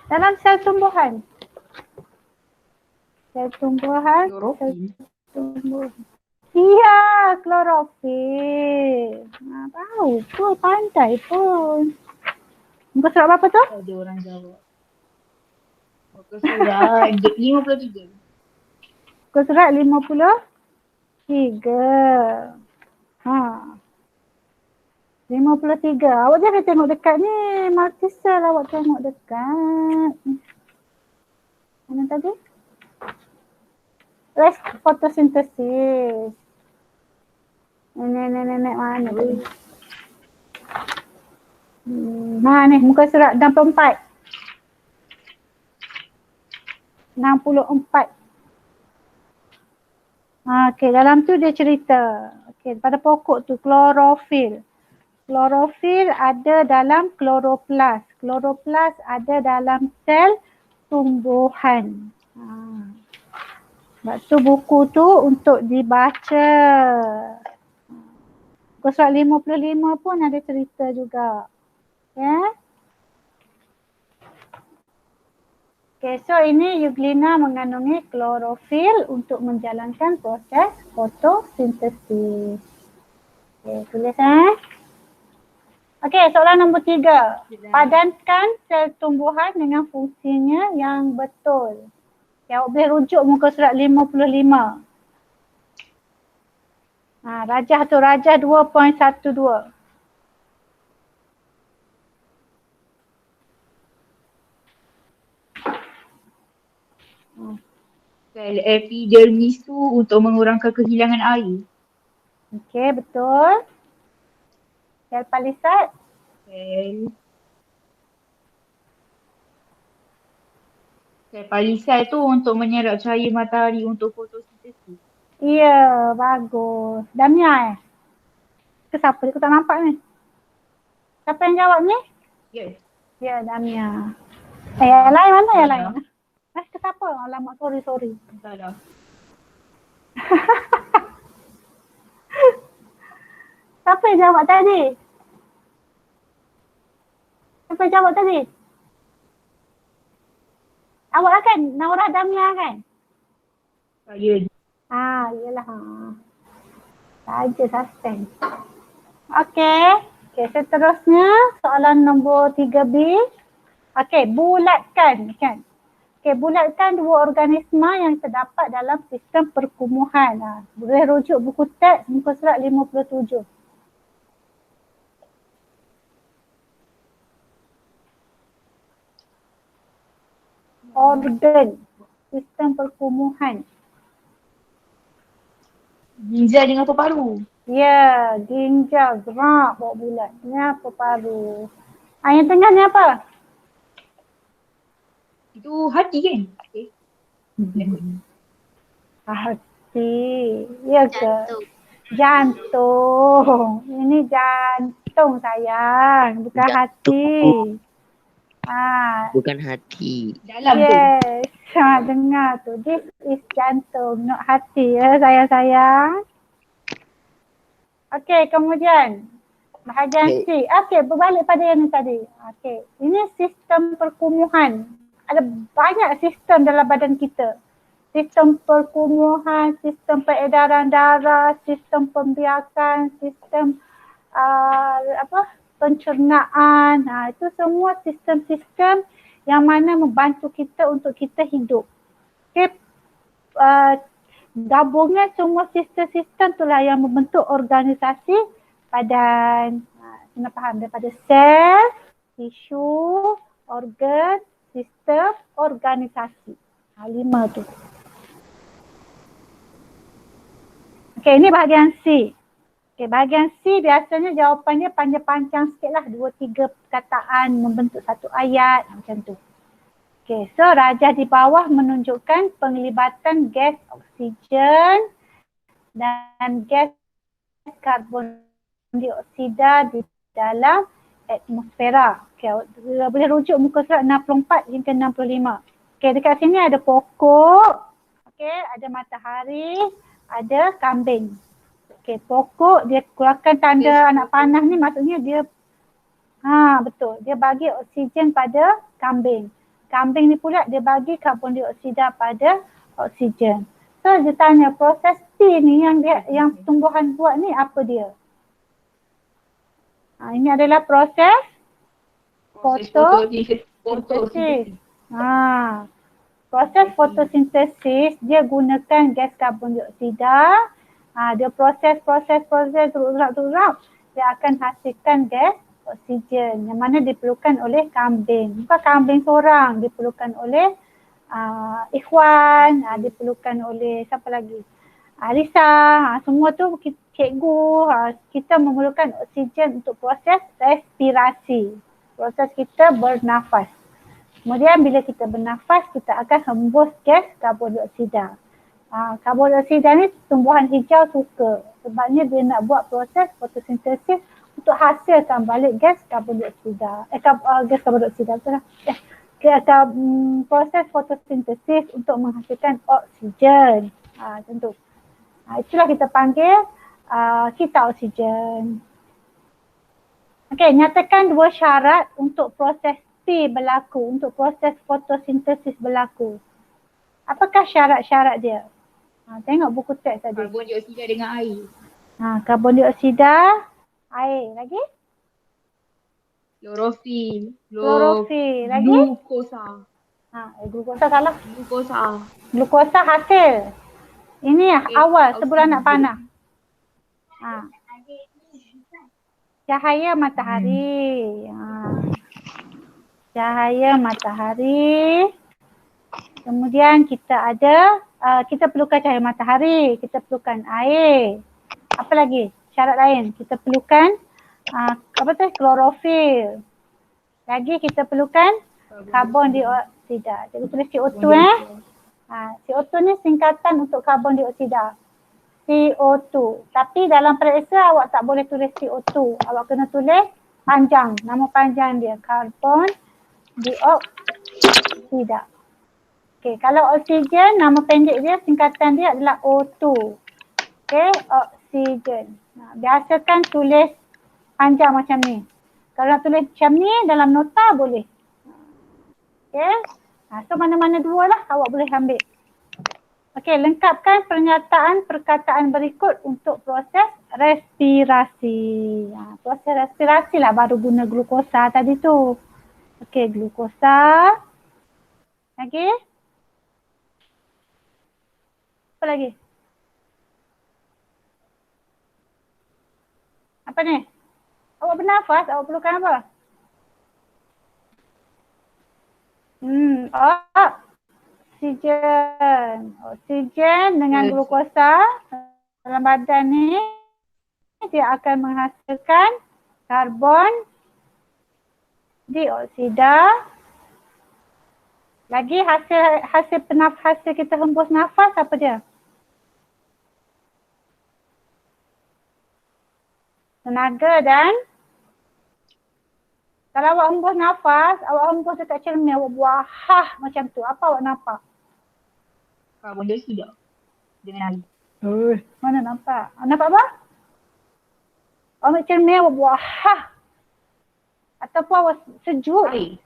Dalam sel tumbuhan.
Klorofil.
Ya, klorofil. Tahu pun, pandai pun. Muka surat berapa tu?
Ada orang jawab. Muka surat 53.
Muka surat 53. Ha. 53. Awak jangan tengok dekat ni. Multisel awak tengok dekat. Mana tadi? Rest fotosintesis. Nenek mana tadi? Ni muka surat 64. 64. Okey, dalam tu dia cerita. Okey, pada pokok tu klorofil. Klorofil ada dalam kloroplast. Kloroplast ada dalam sel tumbuhan. Sebab tu buku tu untuk dibaca. Muka surat 55 pun ada cerita juga. Ya. Okay, so ini euglena mengandungi klorofil untuk menjalankan proses fotosintesis. Okay, tulis Okay, soalan nombor 3. Padankan sel tumbuhan dengan fungsinya yang betul. Okay, awak boleh rujuk muka surat 55. Rajah tu, rajah 2.12.
Sel epidermis tu untuk mengurangkan kehilangan air.
Okey, betul. Sel palisad.
Sel palisad tu untuk menyerap cahaya matahari untuk fotosintesis.
Ya, bagus. Damia ke siapa? Aku tak nampak ni. Siapa yang jawab ni?
Yes.
Ya, Damia. Yang lain mana yang lain? Ke siapa? Alamak, sorry.
Salah.
Siapa yang jawab tadi? Siapa yang jawab tadi? Awak lah kan? Naurah Damia kan?
Ya.
Yelah. Saja suspense. Okey, seterusnya soalan nombor 3B. Okey, bulatkan kan. Okey, bulatkan dua organisma yang terdapat dalam sistem perkumuhan. Boleh rujuk buku teks muka surat 57. Organ sistem perkumuhan.
Ginjal dengan paru-paru.
Ya, ginjal, gerak, bawa bulat. Ni apa paru. Yang tengah ni apa?
Itu hati kan?
Hati. Ya ke? Jantung. Ini jantung sayang, bukan hati.
Bukan hati.
Dalam tu.
Yes. Dengar tu. This is jantung, not hati ya sayang-sayang. Okey, kemudian bahagian C. Okey, berbalik pada yang ni tadi. Okey, ini sistem perkumuhan. Ada banyak sistem dalam badan kita. Sistem perkumuhan, sistem peredaran darah, sistem pembiakan, sistem pencernaan. Itu semua sistem-sistem yang mana membantu kita untuk kita hidup. Okey, gabungan semua sistem-sistem itulah yang membentuk organisasi badan. Kena faham daripada sel, tisu, organ, sistem, organisasi. 5 tu. Okey, ini bahagian C. Okey, bahagian C biasanya jawapannya panjang-panjang sikit lah. 2-3 perkataan membentuk satu ayat macam tu. Okey, so rajah di bawah menunjukkan penglibatan gas oksigen dan gas karbon dioksida di dalam atmosfera. Okey, boleh rujuk muka surat 64 hingga 65. Okey, dekat sini ada pokok, okey, ada matahari, ada kambing. Okey, pokok dia keluarkan tanda anak panah ni, maksudnya dia betul, dia bagi oksigen pada kambing. Kambing ni pula dia bagi karbon dioksida pada oksigen. So dia tanya proses T ni yang tumbuhan buat ni apa dia? Ini adalah proses fotosintesis. Proses fotosintesis dia gunakan gas karbon dioksida. Dia proses turut-turut dia akan hasilkan gas oksigen yang mana diperlukan oleh kambing. Bukan kambing seorang, diperlukan oleh Ikhwan, diperlukan oleh siapa lagi? Lisa, semua tu cikgu, kita memerlukan oksigen untuk proses respirasi. Proses kita bernafas. Kemudian bila kita bernafas, kita akan hembus gas karbon dioksida. Karbon dioksida ni tumbuhan hijau suka. Sebabnya dia nak buat proses fotosintesis untuk hasilkan balik gas karbon dioksida. Gas karbon dioksida betul lah. Proses fotosintesis untuk menghasilkan oksigen. Macam tu. Itulah kita panggil kita oksigen. Okey, nyatakan 2 syarat untuk proses T berlaku, untuk proses fotosintesis berlaku. Apakah syarat-syarat dia? Tengok buku teks tadi.
Karbon dioksida dengan air.
Karbon dioksida, air. Lagi? Klorofil. Lagi?
Glukosa.
Glukosa salah. Glukosa hasil. Ini awal sebelum nak panah. Cahaya matahari. Cahaya matahari. Kemudian kita ada, kita perlukan cahaya matahari, kita perlukan air. Apa lagi? Syarat lain. Kita perlukan klorofil. Lagi kita perlukan karbon dioksida. Jadi tulis CO2 CO2 ni singkatan untuk karbon dioksida. CO2. Tapi dalam periksa awak tak boleh tulis CO2. Awak kena tulis panjang. Nama panjang dia karbon dioksida. Okey, kalau oksigen nama pendek dia singkatan dia adalah O2. Okey, oksigen. Biasakan tulis panjang macam ni. Kalau nak tulis macam ni dalam nota boleh. Okey. So mana-mana 2 lah awak boleh ambil. Okey, lengkapkan pernyataan perkataan berikut untuk proses respirasi. Proses respirasi lah baru guna glukosa tadi tu. Okey, glukosa. Lagi? Apa lagi? Apa ni? Awak bernafas, awak perlukan apa? Oksigen. Oksigen dengan
Yes.
glukosa dalam badan ni dia akan menghasilkan karbon dioksida. Lagi hasil kita hembus nafas apa dia? Tenaga dan kalau awak hembus nafas, awak hembus dekat cermin, awak buat macam tu. Apa awak nampak?
Karbon dioksida dengan air.
Mana nampak? Nampak apa? Awak ambil cermin, awak buat ataupun awak sejuk.
Air.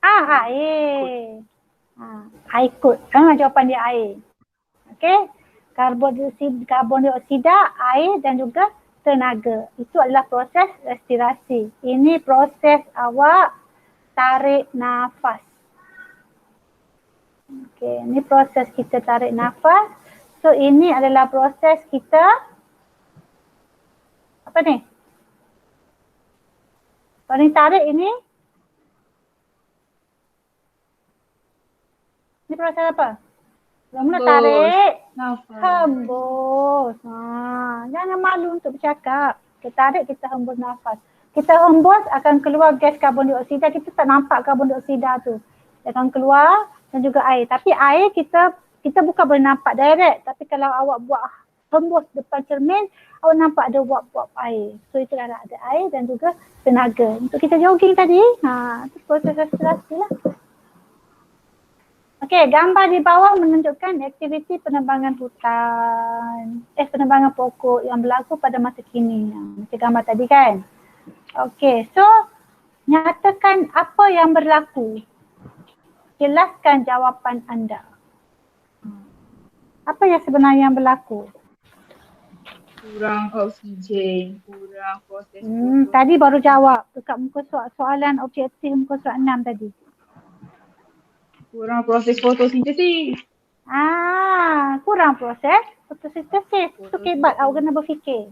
Air. Air kot. Jawapan dia air. Okey. Karbon dioksida, air dan juga tenaga. Itu adalah proses respirasi. Ini proses awak tarik nafas. Okey, ini proses kita tarik nafas. So ini adalah proses kita apa ni? Paling tarik ini. Ini proses apa? Mula tarik,
Nafas.
hembus. Jangan malu untuk bercakap. Kita tarik, kita hembus nafas. Kita hembus akan keluar gas karbon dioksida. Kita tak nampak karbon dioksida tu. Dia akan keluar dan juga air. Tapi air kita bukan boleh nampak direct. Tapi kalau awak buat hembus depan cermin, awak nampak ada wap-wap air. So itu ada air dan juga tenaga. Untuk kita jogging tadi, itu proses respirasi lah. Okey, gambar di bawah menunjukkan aktiviti penebangan hutan. Penebangan pokok yang berlaku pada masa kini. Macam gambar tadi kan. Okey, so nyatakan apa yang berlaku. Jelaskan jawapan anda. Apa yang sebenarnya yang berlaku?
Kurang oksigen, kurang proses
Tadi baru jawab dekat muka soalan objektif muka surat 6 tadi.
kurang proses fotosintesis.
Kurang proses fotosintesis. Itu kebat awak kena berfikir.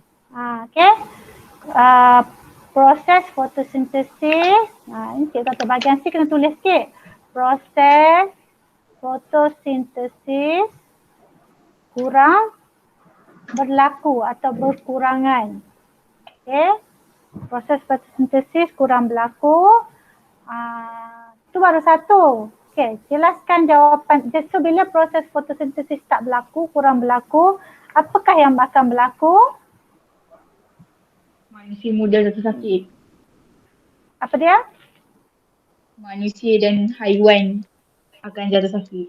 Okey. Proses fotosintesis. Ini cikgu kata bahagian C kena tulis sikit. Proses fotosintesis kurang berlaku atau berkurangan. Okey. Proses fotosintesis kurang berlaku. Itu baru satu. Okey, jelaskan jawapan. So bila proses fotosintesis tak berlaku, kurang berlaku, apakah yang akan berlaku?
Manusia muda jatuh sakit.
Apa dia?
Manusia dan haiwan akan jatuh sakit.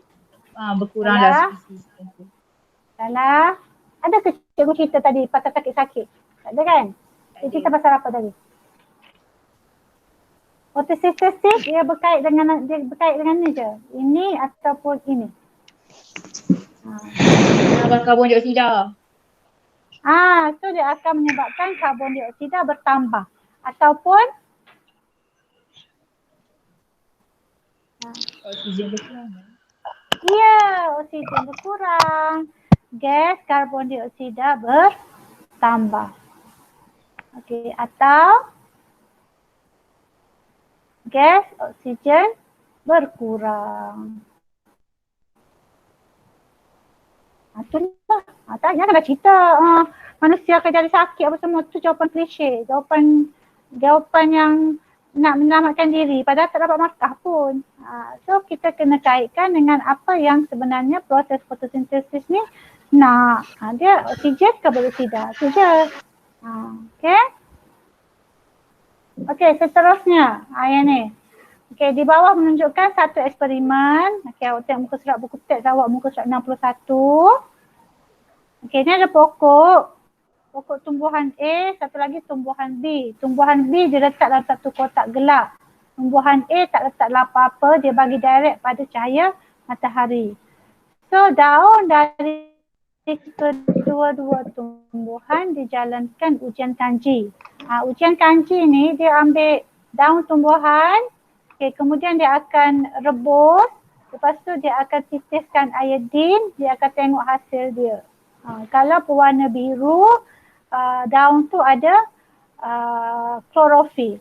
Berkuranglah spesies.
Salah. Ada ke cikgu cerita tadi pasal sakit-sakit? Tak ada kan? Cerita pasal apa tadi? Fotosintesis dia berkait dengan ni je. Ini ataupun ini.
Karbon dioksida.
So dia akan menyebabkan karbon dioksida bertambah ataupun
Oksigen berkurang.
ya, oksigen berkurang. Gas karbon dioksida bertambah. Okey, atau gas oksigen berkurang. Itulah. Jangan nak cerita manusia akan jadi sakit apa semua. Tu jawapan klise. Jawapan yang nak menyelamatkan diri padahal tak dapat markah pun. So kita kena kaitkan dengan apa yang sebenarnya proses fotosintesis ni nak. Dia oksigen ke dioksida. Itu je. Okay. Okey, seterusnya ayat ni. Okey, di bawah menunjukkan satu eksperimen. Okey, awak tengok muka surat buku teks awak muka surat 61. Okey, ni ada pokok. Pokok tumbuhan A, satu lagi tumbuhan B. Tumbuhan B diletak dalam satu kotak gelap. Tumbuhan A tak letak apa-apa, dia bagi direct pada cahaya matahari. So, daun dari kedua-dua tumbuhan dijalankan ujian kanji. Ujian kanji ni dia ambil daun tumbuhan, kemudian dia akan rebus Lepas tu dia akan titiskan iodine, dia akan tengok hasil dia. Kalau berwarna biru, daun tu ada klorofil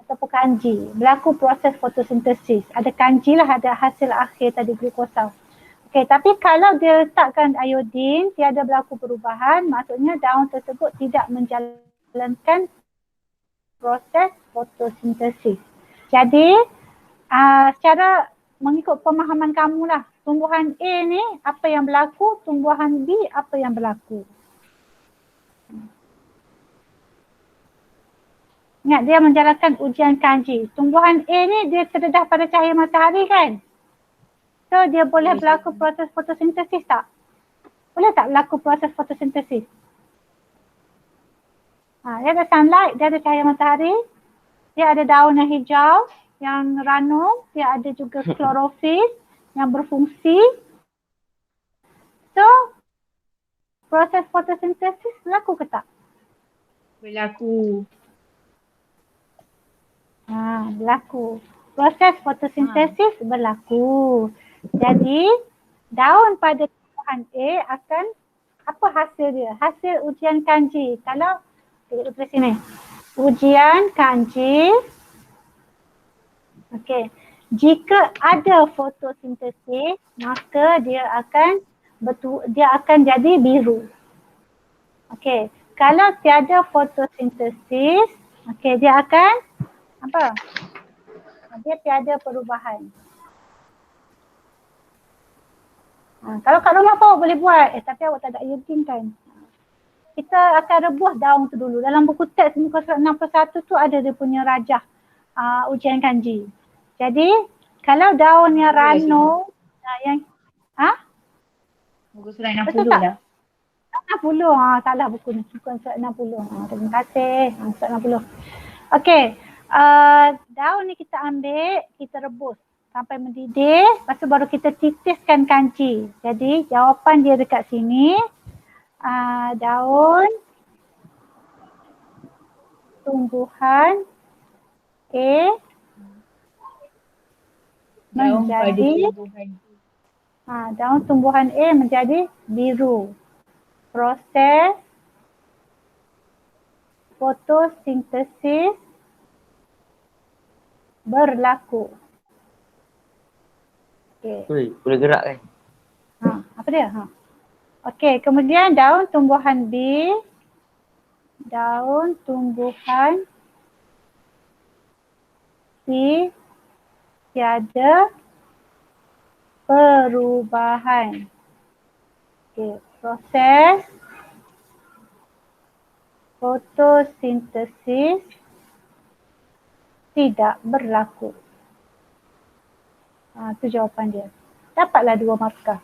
ataupun kanji. Berlaku proses fotosintesis. Ada kanji lah, ada hasil akhir tadi glukosa. Okey, tapi kalau dia letakkan iodin, tiada berlaku perubahan, maksudnya daun tersebut tidak menjalankan proses fotosintesis. Jadi, secara mengikut pemahaman kamu lah, tumbuhan A ni apa yang berlaku, tumbuhan B apa yang berlaku. Ingat dia menjalankan ujian kanji. Tumbuhan A ni dia terdedah pada cahaya matahari kan? So dia boleh berlaku proses fotosintesis tak? Boleh tak berlaku proses fotosintesis? Dia ada sunlight, dia ada cahaya matahari, dia ada daun yang hijau, yang ranum, dia ada juga klorofil yang berfungsi. So, proses fotosintesis berlaku ke tak?
Berlaku.
Berlaku. Proses fotosintesis berlaku. Jadi, daun pada tumbuhan A akan, apa hasil dia? Hasil ujian kanji. Kalau, kita duduk sini. Ujian kanji. Okey. Jika ada fotosintesis, maka dia akan jadi biru. Okey. Kalau tiada fotosintesis, okey, dia akan apa? Dia tiada perubahan. Kalau kat rumah pun boleh buat. Tapi awak tak ada iodine kan? Kita akan rebus daun tu dulu. Dalam buku teks muka surat 61 tu ada dia punya rajah ujian kanji. Jadi kalau daun yang ranum, yang
Muka surat 60
betul tak?
dah.
60. Salah buku ni. Bukan surat 60. Terima kasih. Surat 60. Okey. Daun ni kita ambil, kita rebus sampai mendidih. Lepas tu baru kita titiskan kanji. Jadi jawapan dia dekat sini. Daun tumbuhan A menjadi daun tumbuhan A menjadi biru. Proses fotosintesis berlaku. Okey.
Boleh gerak kan?
Apa dia? Okey, kemudian daun tumbuhan B. Daun tumbuhan C tiada perubahan. Okey, proses fotosintesis tidak berlaku. Itu jawapan dia. Dapatlah 2 markah.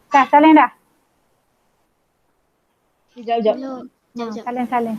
Dah, salin dah?
Sekejap.
Salin.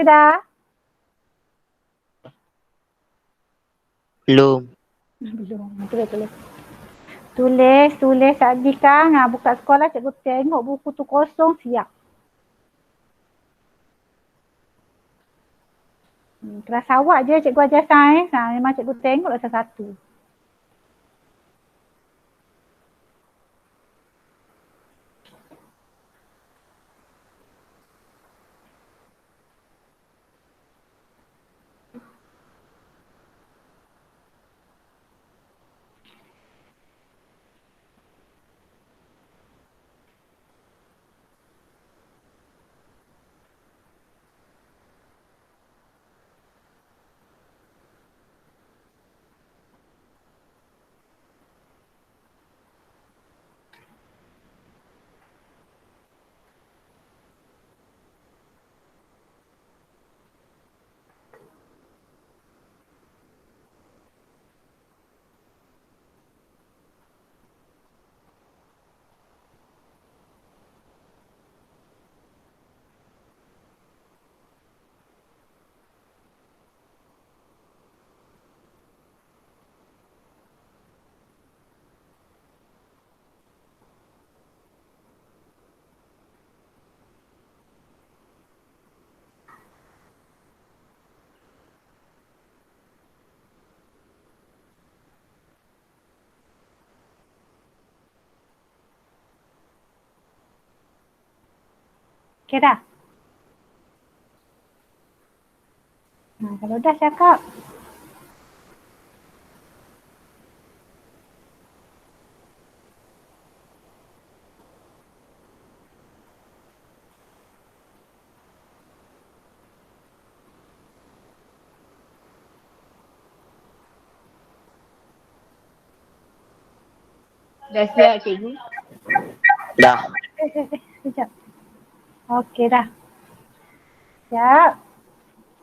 Sudah?
Belum.
Belum. Tulis Adi kan. Buka sekolah cikgu tengok buku tu kosong, siap. Kelas awak je cikgu ajar sains. Memang cikgu tengok satu-satu. Okey dah? Kalau dah cakap.
Dah siap cikgu?
Dah.
Sekejap. Okey dah. Siap.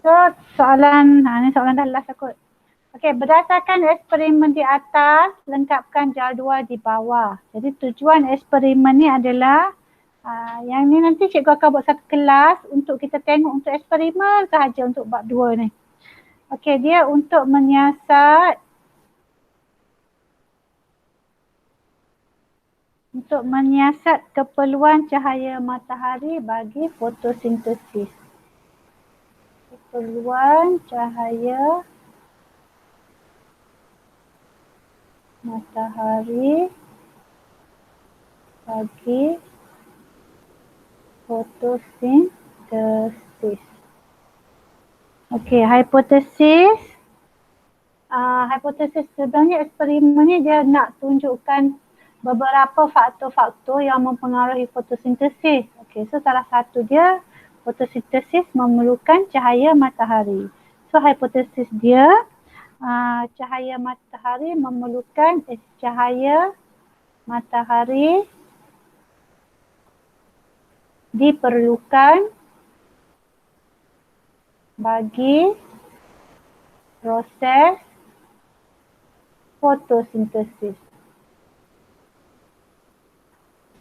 So soalan, ni soalan dah last aku. Okey, berdasarkan eksperimen di atas, lengkapkan jadual di bawah. Jadi tujuan eksperimen ni adalah yang ni nanti cikgu akan buat satu kelas untuk kita tengok untuk eksperimen sahaja untuk bab 2 ni. Okey, dia untuk menyiasat keperluan cahaya matahari bagi fotosintesis. Keperluan cahaya matahari bagi fotosintesis. Okey, hipotesis. Hipotesis sebenarnya eksperimen ni dia nak tunjukkan beberapa faktor-faktor yang mempengaruhi fotosintesis. Okey, so salah satu dia fotosintesis memerlukan cahaya matahari. So hipotesis dia cahaya matahari diperlukan bagi proses fotosintesis.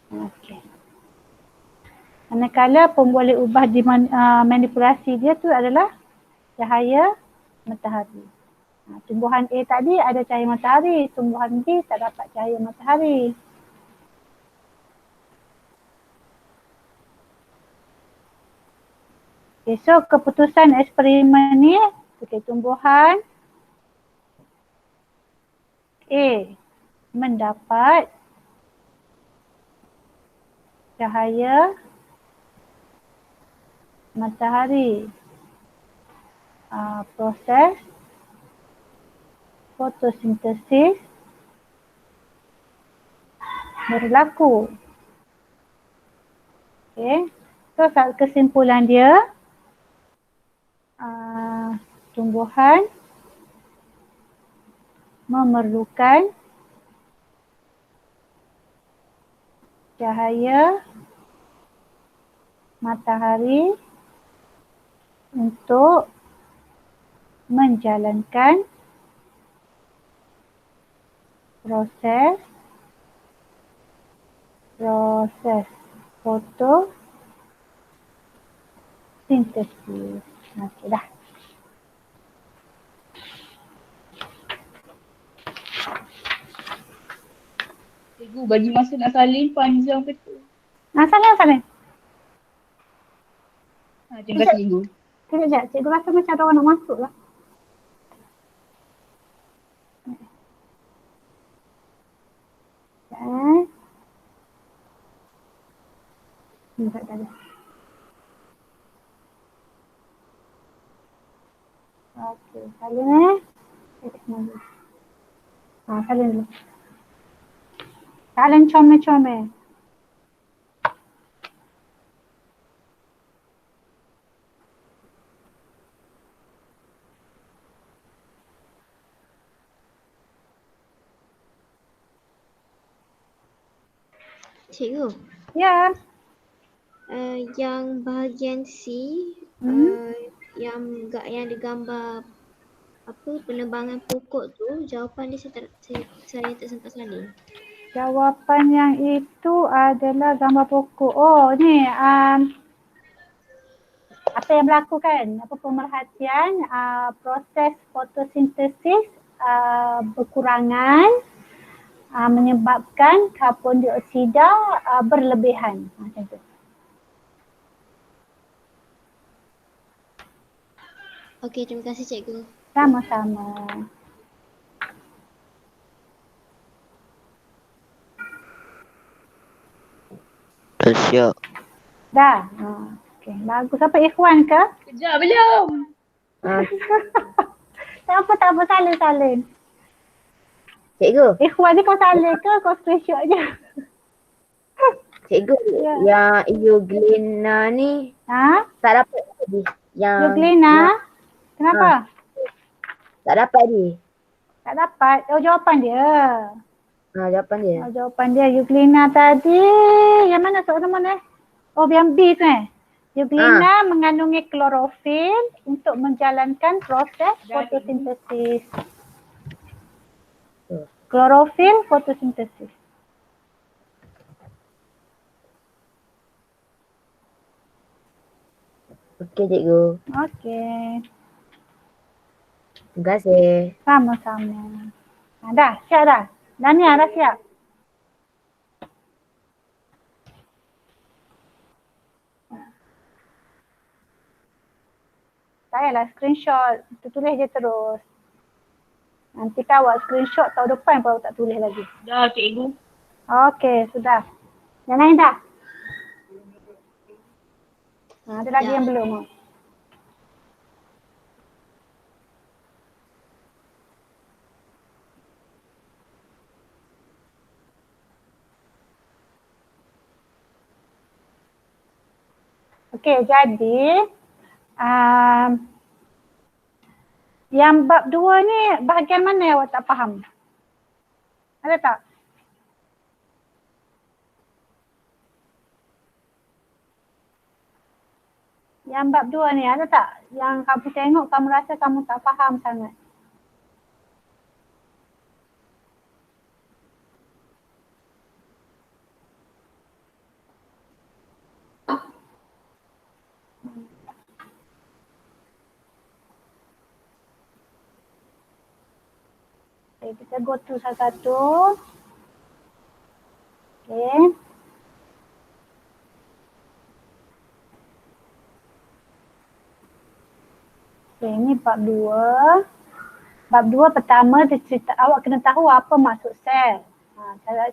Okey. Manakala pemboleh ubah di manipulasi dia tu adalah cahaya matahari. Tumbuhan A tadi ada cahaya matahari, tumbuhan B tak dapat cahaya matahari. Okay, so keputusan eksperimen ni, tumbuhan A mendapat cahaya matahari. Proses fotosintesis berlaku. Okay. So kesimpulan dia, tumbuhan memerlukan cahaya matahari untuk menjalankan proses fotosintesis. Okey dah.
Cikgu bagi masa nak salin panjang betul.
Salin.
Terima kasih cikgu.
Sekejap, cikgu rasa macam ada orang nak masuk lah. Tak ada. Okey, salin salin dulu. Salin comel-comel.
Cikgu,
Ya.
yang bahagian C, yang digambar penebangan pokok tu, jawapan dia saya tak sempat salin.
Jawapan yang itu adalah gambar pokok. Oh, ni apa yang berlaku kan? Pemerhatian proses fotosintesis berkurangan menyebabkan karbon dioksida berlebihan. Macam tu.
Okey, terima kasih cikgu.
Sama-sama.
Dah siap.
Dah. Okey, bagus. Apa Ikhwan ke?
Kejap belum.
Ah,
Tak apa, salin.
cikgu,
Ikhwan ni kau salin ke kau screenshot je?
cikgu
Ya.
yang Euglena ni
Ha?
tak dapat tadi. Yang
Euglena? Kenapa?
tak dapat dia.
Tak dapat. Oh, jawapan dia.
Jawapan dia.
Oh, jawapan dia Euglena tadi. Yang mana soalan mana? Oh, yang B tu Euglena mengandungi klorofil untuk menjalankan proses fotosintesis. Klorofil fotosintesis.
Okey cikgu.
Okey.
Terima kasih.
Sama-sama. Dah, siap dah. Dania dah siap. Tak payahlah screenshot. Tulis je terus. Nanti kan awak screenshot tahun depan baru tak tulis lagi.
Dah cikgu.
Okey, sudah. Yang lain dah? Ada lagi yang belum? Okey, jadi yang bab 2 ni bahagian mana yang awak tak faham? Ada tak? Yang bab 2 ni ada tak? Yang kamu tengok kamu rasa kamu tak faham sangat. Okay, kita go through satu-satu. Okay. Okay, ini bab 2. Bab 2 pertama dia cerita awak kena tahu apa maksud sel.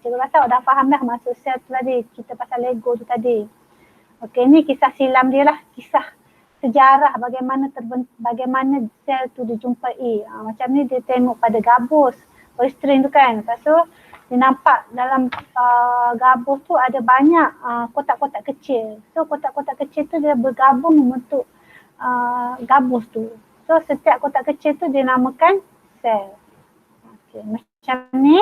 Cikgu rasa awak dah faham dah maksud sel tu tadi. Cerita pasal Lego tu tadi. Okey, ni kisah silam dia lah. Kisah sejarah bagaimana sel tu dijumpai. Macam ni dia tengok pada gabus polystyrene tu kan. Lepas tu dia nampak dalam gabus tu ada banyak kotak-kotak kecil. So kotak-kotak kecil tu dia bergabung membentuk gabus tu. So setiap kotak kecil tu dia namakan sel. Okey, macam ni.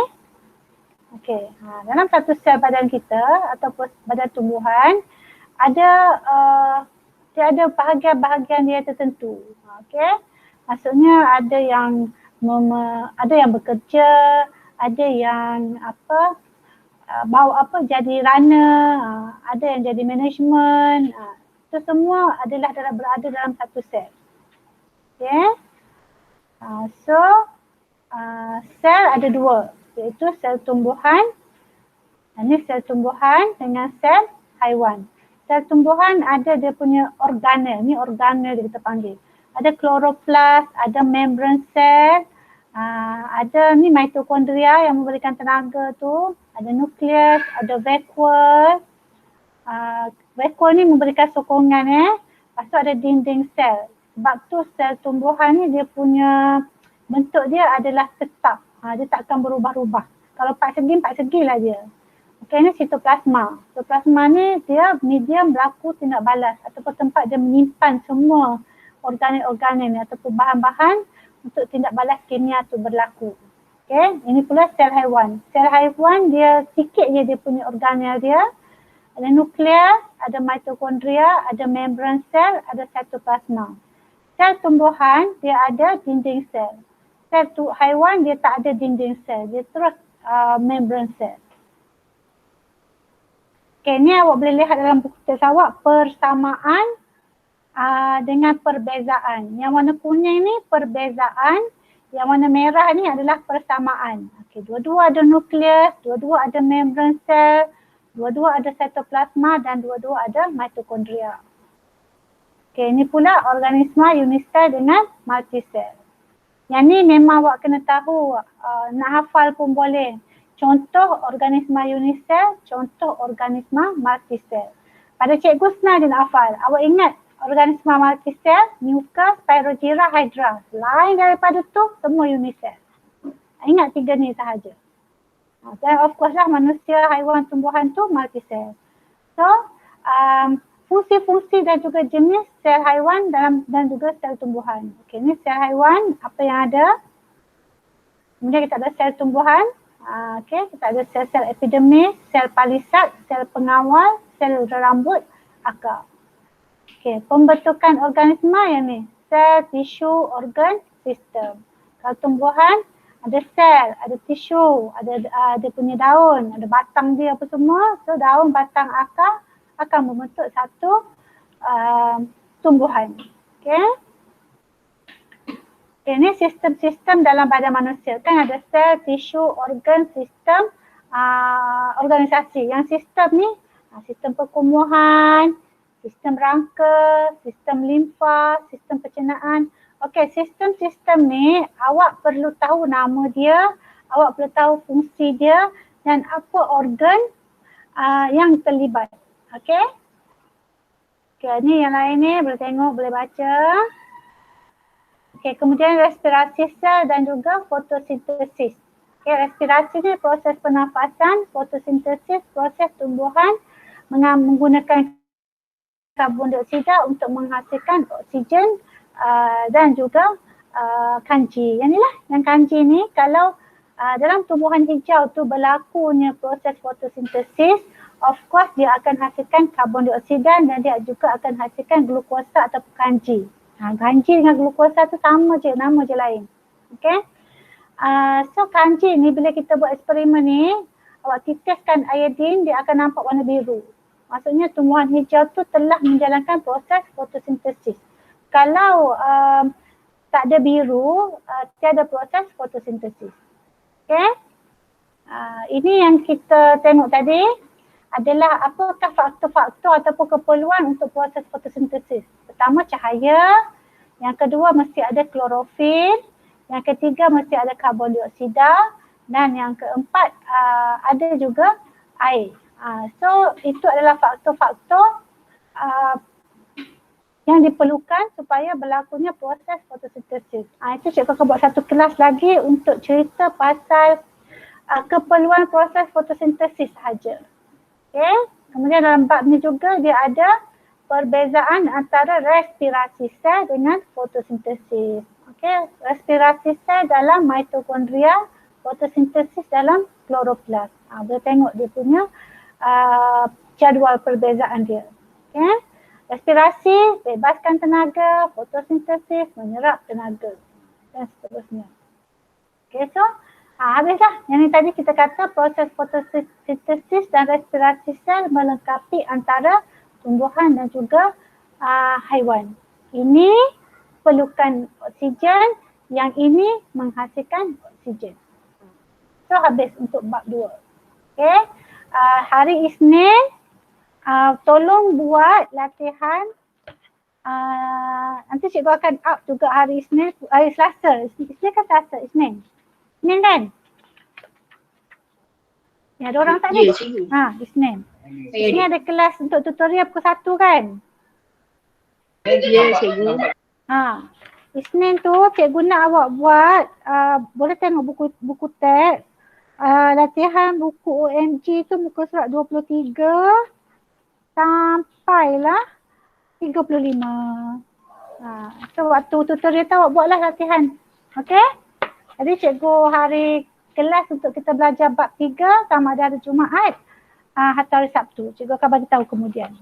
Okey, dalam satu sel badan kita ataupun badan tumbuhan ada dia ada bahagian-bahagian dia tertentu. Okey. Maksudnya ada yang bekerja, ada yang jadi runner, ada yang jadi management. Itu semua adalah berada dalam satu sel. Okey. Sel ada dua, iaitu sel tumbuhan. Ini sel tumbuhan dengan sel haiwan. Sel tumbuhan ada dia punya organel. Ni organel dia kita panggil. Ada kloroplast, ada membran sel, ada ni mitokondria yang memberikan tenaga tu, ada nukleus, ada vakuole. Vakuole ni memberikan sokongan Lepas tu ada dinding sel. Sebab tu sel tumbuhan ni dia punya bentuk dia adalah tetap. Dia tak akan berubah-ubah. Kalau 4 segi lah dia. Okey, ni sitoplasma. Sitoplasma ni dia medium berlaku tindak balas ataupun tempat dia menyimpan semua organel-organel ni ataupun bahan-bahan untuk tindak balas kimia tu berlaku. Okey, ini pula sel haiwan. Sel haiwan dia sikit je dia punya organel dia. Ada nukleus, ada mitokondria, ada membran sel, ada sitoplasma. Sel tumbuhan dia ada dinding sel. Sel haiwan dia tak ada dinding sel, dia terus membran sel. Okay, ni awak boleh lihat dalam buku teks awak persamaan dengan perbezaan. Yang warna kuning ni perbezaan, yang warna merah ni adalah persamaan. Okay, dua-dua ada nukleus, dua-dua ada membran sel, dua-dua ada sitoplasma dan dua-dua ada mitokondria. Okay, ni pula organisma unisel dengan multisel. Yang ni memang awak kena tahu, nak hafal pun boleh. Contoh organisma unisel, contoh organisma multisel. pada cikgu senang je nak hafal. Awak ingat organisma multisel, mucus, spirogyra, hydra. Lain daripada tu, semua unisel. Ingat 3 ni sahaja. Dan of course lah manusia, haiwan, tumbuhan tu multisel. So, fungsi-fungsi dan juga jenis sel haiwan dan juga sel tumbuhan. Okey, ni sel haiwan, apa yang ada. Kemudian kita ada sel tumbuhan. Okey, kita ada sel-sel epidermis, sel palisad, sel pengawal, sel rambut, akar. Okey, pembentukan organisma yang ni. Sel, tisu, organ, sistem. Kalau tumbuhan, ada sel, ada tisu, ada punya daun, ada batang dia apa semua. So daun, batang, akar akan membentuk satu tumbuhan. Okay. Ini sistem-sistem dalam badan manusia. Kan ada sel, tisu, organ, sistem, organisasi. Yang sistem ni, sistem perkumuhan, sistem rangka, sistem limfa, sistem pencernaan. Okey, sistem-sistem ni awak perlu tahu nama dia, awak perlu tahu fungsi dia dan apa organ yang terlibat. Okey. Okey, ni yang lain ni boleh tengok, boleh baca. Okey, kemudian respirasi sel dan juga fotosintesis. Okey, respirasi ni proses pernafasan, fotosintesis proses tumbuhan menggunakan karbon dioksida untuk menghasilkan oksigen dan juga kanji. Yang ni lah, yang kanji ni kalau dalam tumbuhan hijau tu berlakunya proses fotosintesis, of course dia akan hasilkan karbon dioksida dan dia juga akan hasilkan glukosa atau kanji. Kanji dengan glukosa tu sama je, nama je lain. Okay. So kanji ni bila kita buat eksperimen ni, awak titiskan iodine, dia akan nampak warna biru. Maksudnya tumbuhan hijau tu telah menjalankan proses fotosintesis. Kalau tak ada biru, tiada proses fotosintesis. Okay. Ini yang kita tengok tadi adalah apakah faktor-faktor ataupun keperluan untuk proses fotosintesis. Pertama cahaya, yang kedua mesti ada klorofil, yang ketiga mesti ada karbon dioksida dan yang keempat ada juga air. So itu adalah faktor-faktor yang diperlukan supaya berlakunya proses fotosintesis. Itu cikgu akan buat satu kelas lagi untuk cerita pasal keperluan proses fotosintesis sahaja. Okay. Kemudian dalam bab ni juga dia ada perbezaan antara respirasi sel dengan fotosintesis. Okay. Respirasi sel dalam mitokondria, fotosintesis dalam kloroplast. Boleh tengok dia punya jadual perbezaan dia. Okay. Respirasi, bebaskan tenaga, fotosintesis, menyerap tenaga dan seterusnya. Okay, so habislah. Yang ni tadi kita kata proses fotosintesis dan respirasi sel melengkapi antara tumbuhan dan juga haiwan. Ini perlukan oksigen, yang ini menghasilkan oksigen. So habis untuk bab 2. Okay. Hari Isnin, tolong buat latihan. Nanti cikgu akan up juga hari Isnin, hari Selasa. Isnin kan Selasa, Isnin. Isnin kan? Ya, ada orang tak ada?
Ya, cikgu.
Isnin. Isnin ada kelas untuk tutorial pukul 1 kan?
Ya, cikgu.
Isnin tu cikgu nak awak buat, boleh tengok buku teks. Latihan buku OMG tu muka surat 23 sampailah 35. So waktu tutorial tu awak buatlah latihan. Okay? Jadi cikgu hari kelas untuk kita belajar bab 3 sama ada hari Jumaat atau hari Sabtu. Cikgu akan bagi tahu kemudian.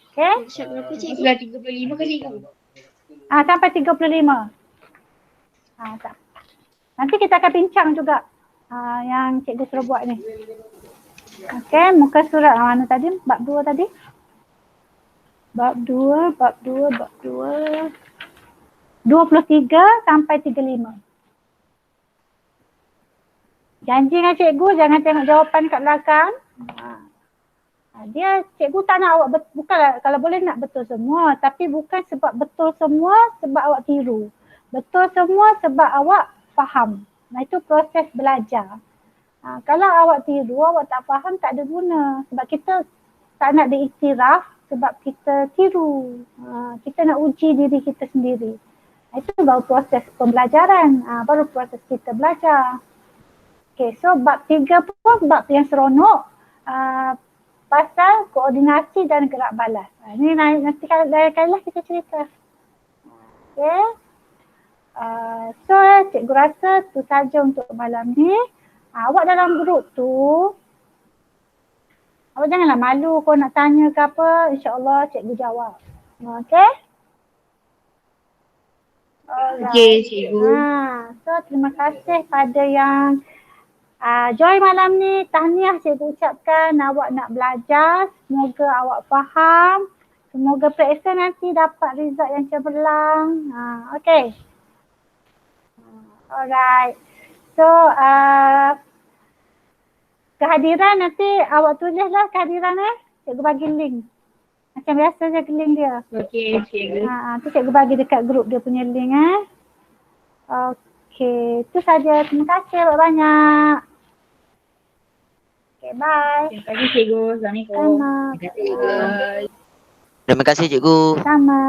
Okay?
Workshop berapa cikgu?
Sudah 35 ke cikgu?
Sampai 35. Nanti kita akan bincang juga yang cikgu suruh buat ni. Okay, muka surat mana tadi? Bab 2 tadi? Bab 2. 23 sampai 35. Janji dengan cikgu jangan tengok jawapan kat belakang. Dia cikgu tak nak awak bukanlah kalau boleh nak betul semua, tapi bukan sebab betul semua sebab awak tiru. Betul semua sebab awak faham. Itu proses belajar. Kalau awak tiru, awak tak faham, tak ada guna. Sebab kita tak nak diiktiraf sebab kita tiru. Kita nak uji diri kita sendiri. Itu baru proses pembelajaran, baru proses kita belajar. Okay, so bab 3 pun bab yang seronok pasal koordinasi dan gerak balas. Ini nanti kali kita cerita. Okay. So cikgu rasa tu saja untuk malam ni. Awak dalam grup tu, awak janganlah malu kau nak tanya ke apa, insyaAllah cikgu jawab. Okay?
Okey, cikgu.
So terima kasih pada yang join malam ni. Tahniah cikgu ucapkan, awak nak belajar. Semoga awak faham. Semoga periksa nanti dapat result yang cemerlang. Okay. Alright. So kehadiran nanti awak tulislah kehadiran Cikgu bagi link. Macam biasa je link dia.
Okey, cikgu.
Tu cikgu bagi dekat grup dia punya link Okay, tu saja. Terima kasih banyak. Okay, bye.
Terima kasih cikgu. Assalamualaikum.
Sama.
Terima kasih, cikgu.
Bye.
Terima kasih cikgu.
Sama.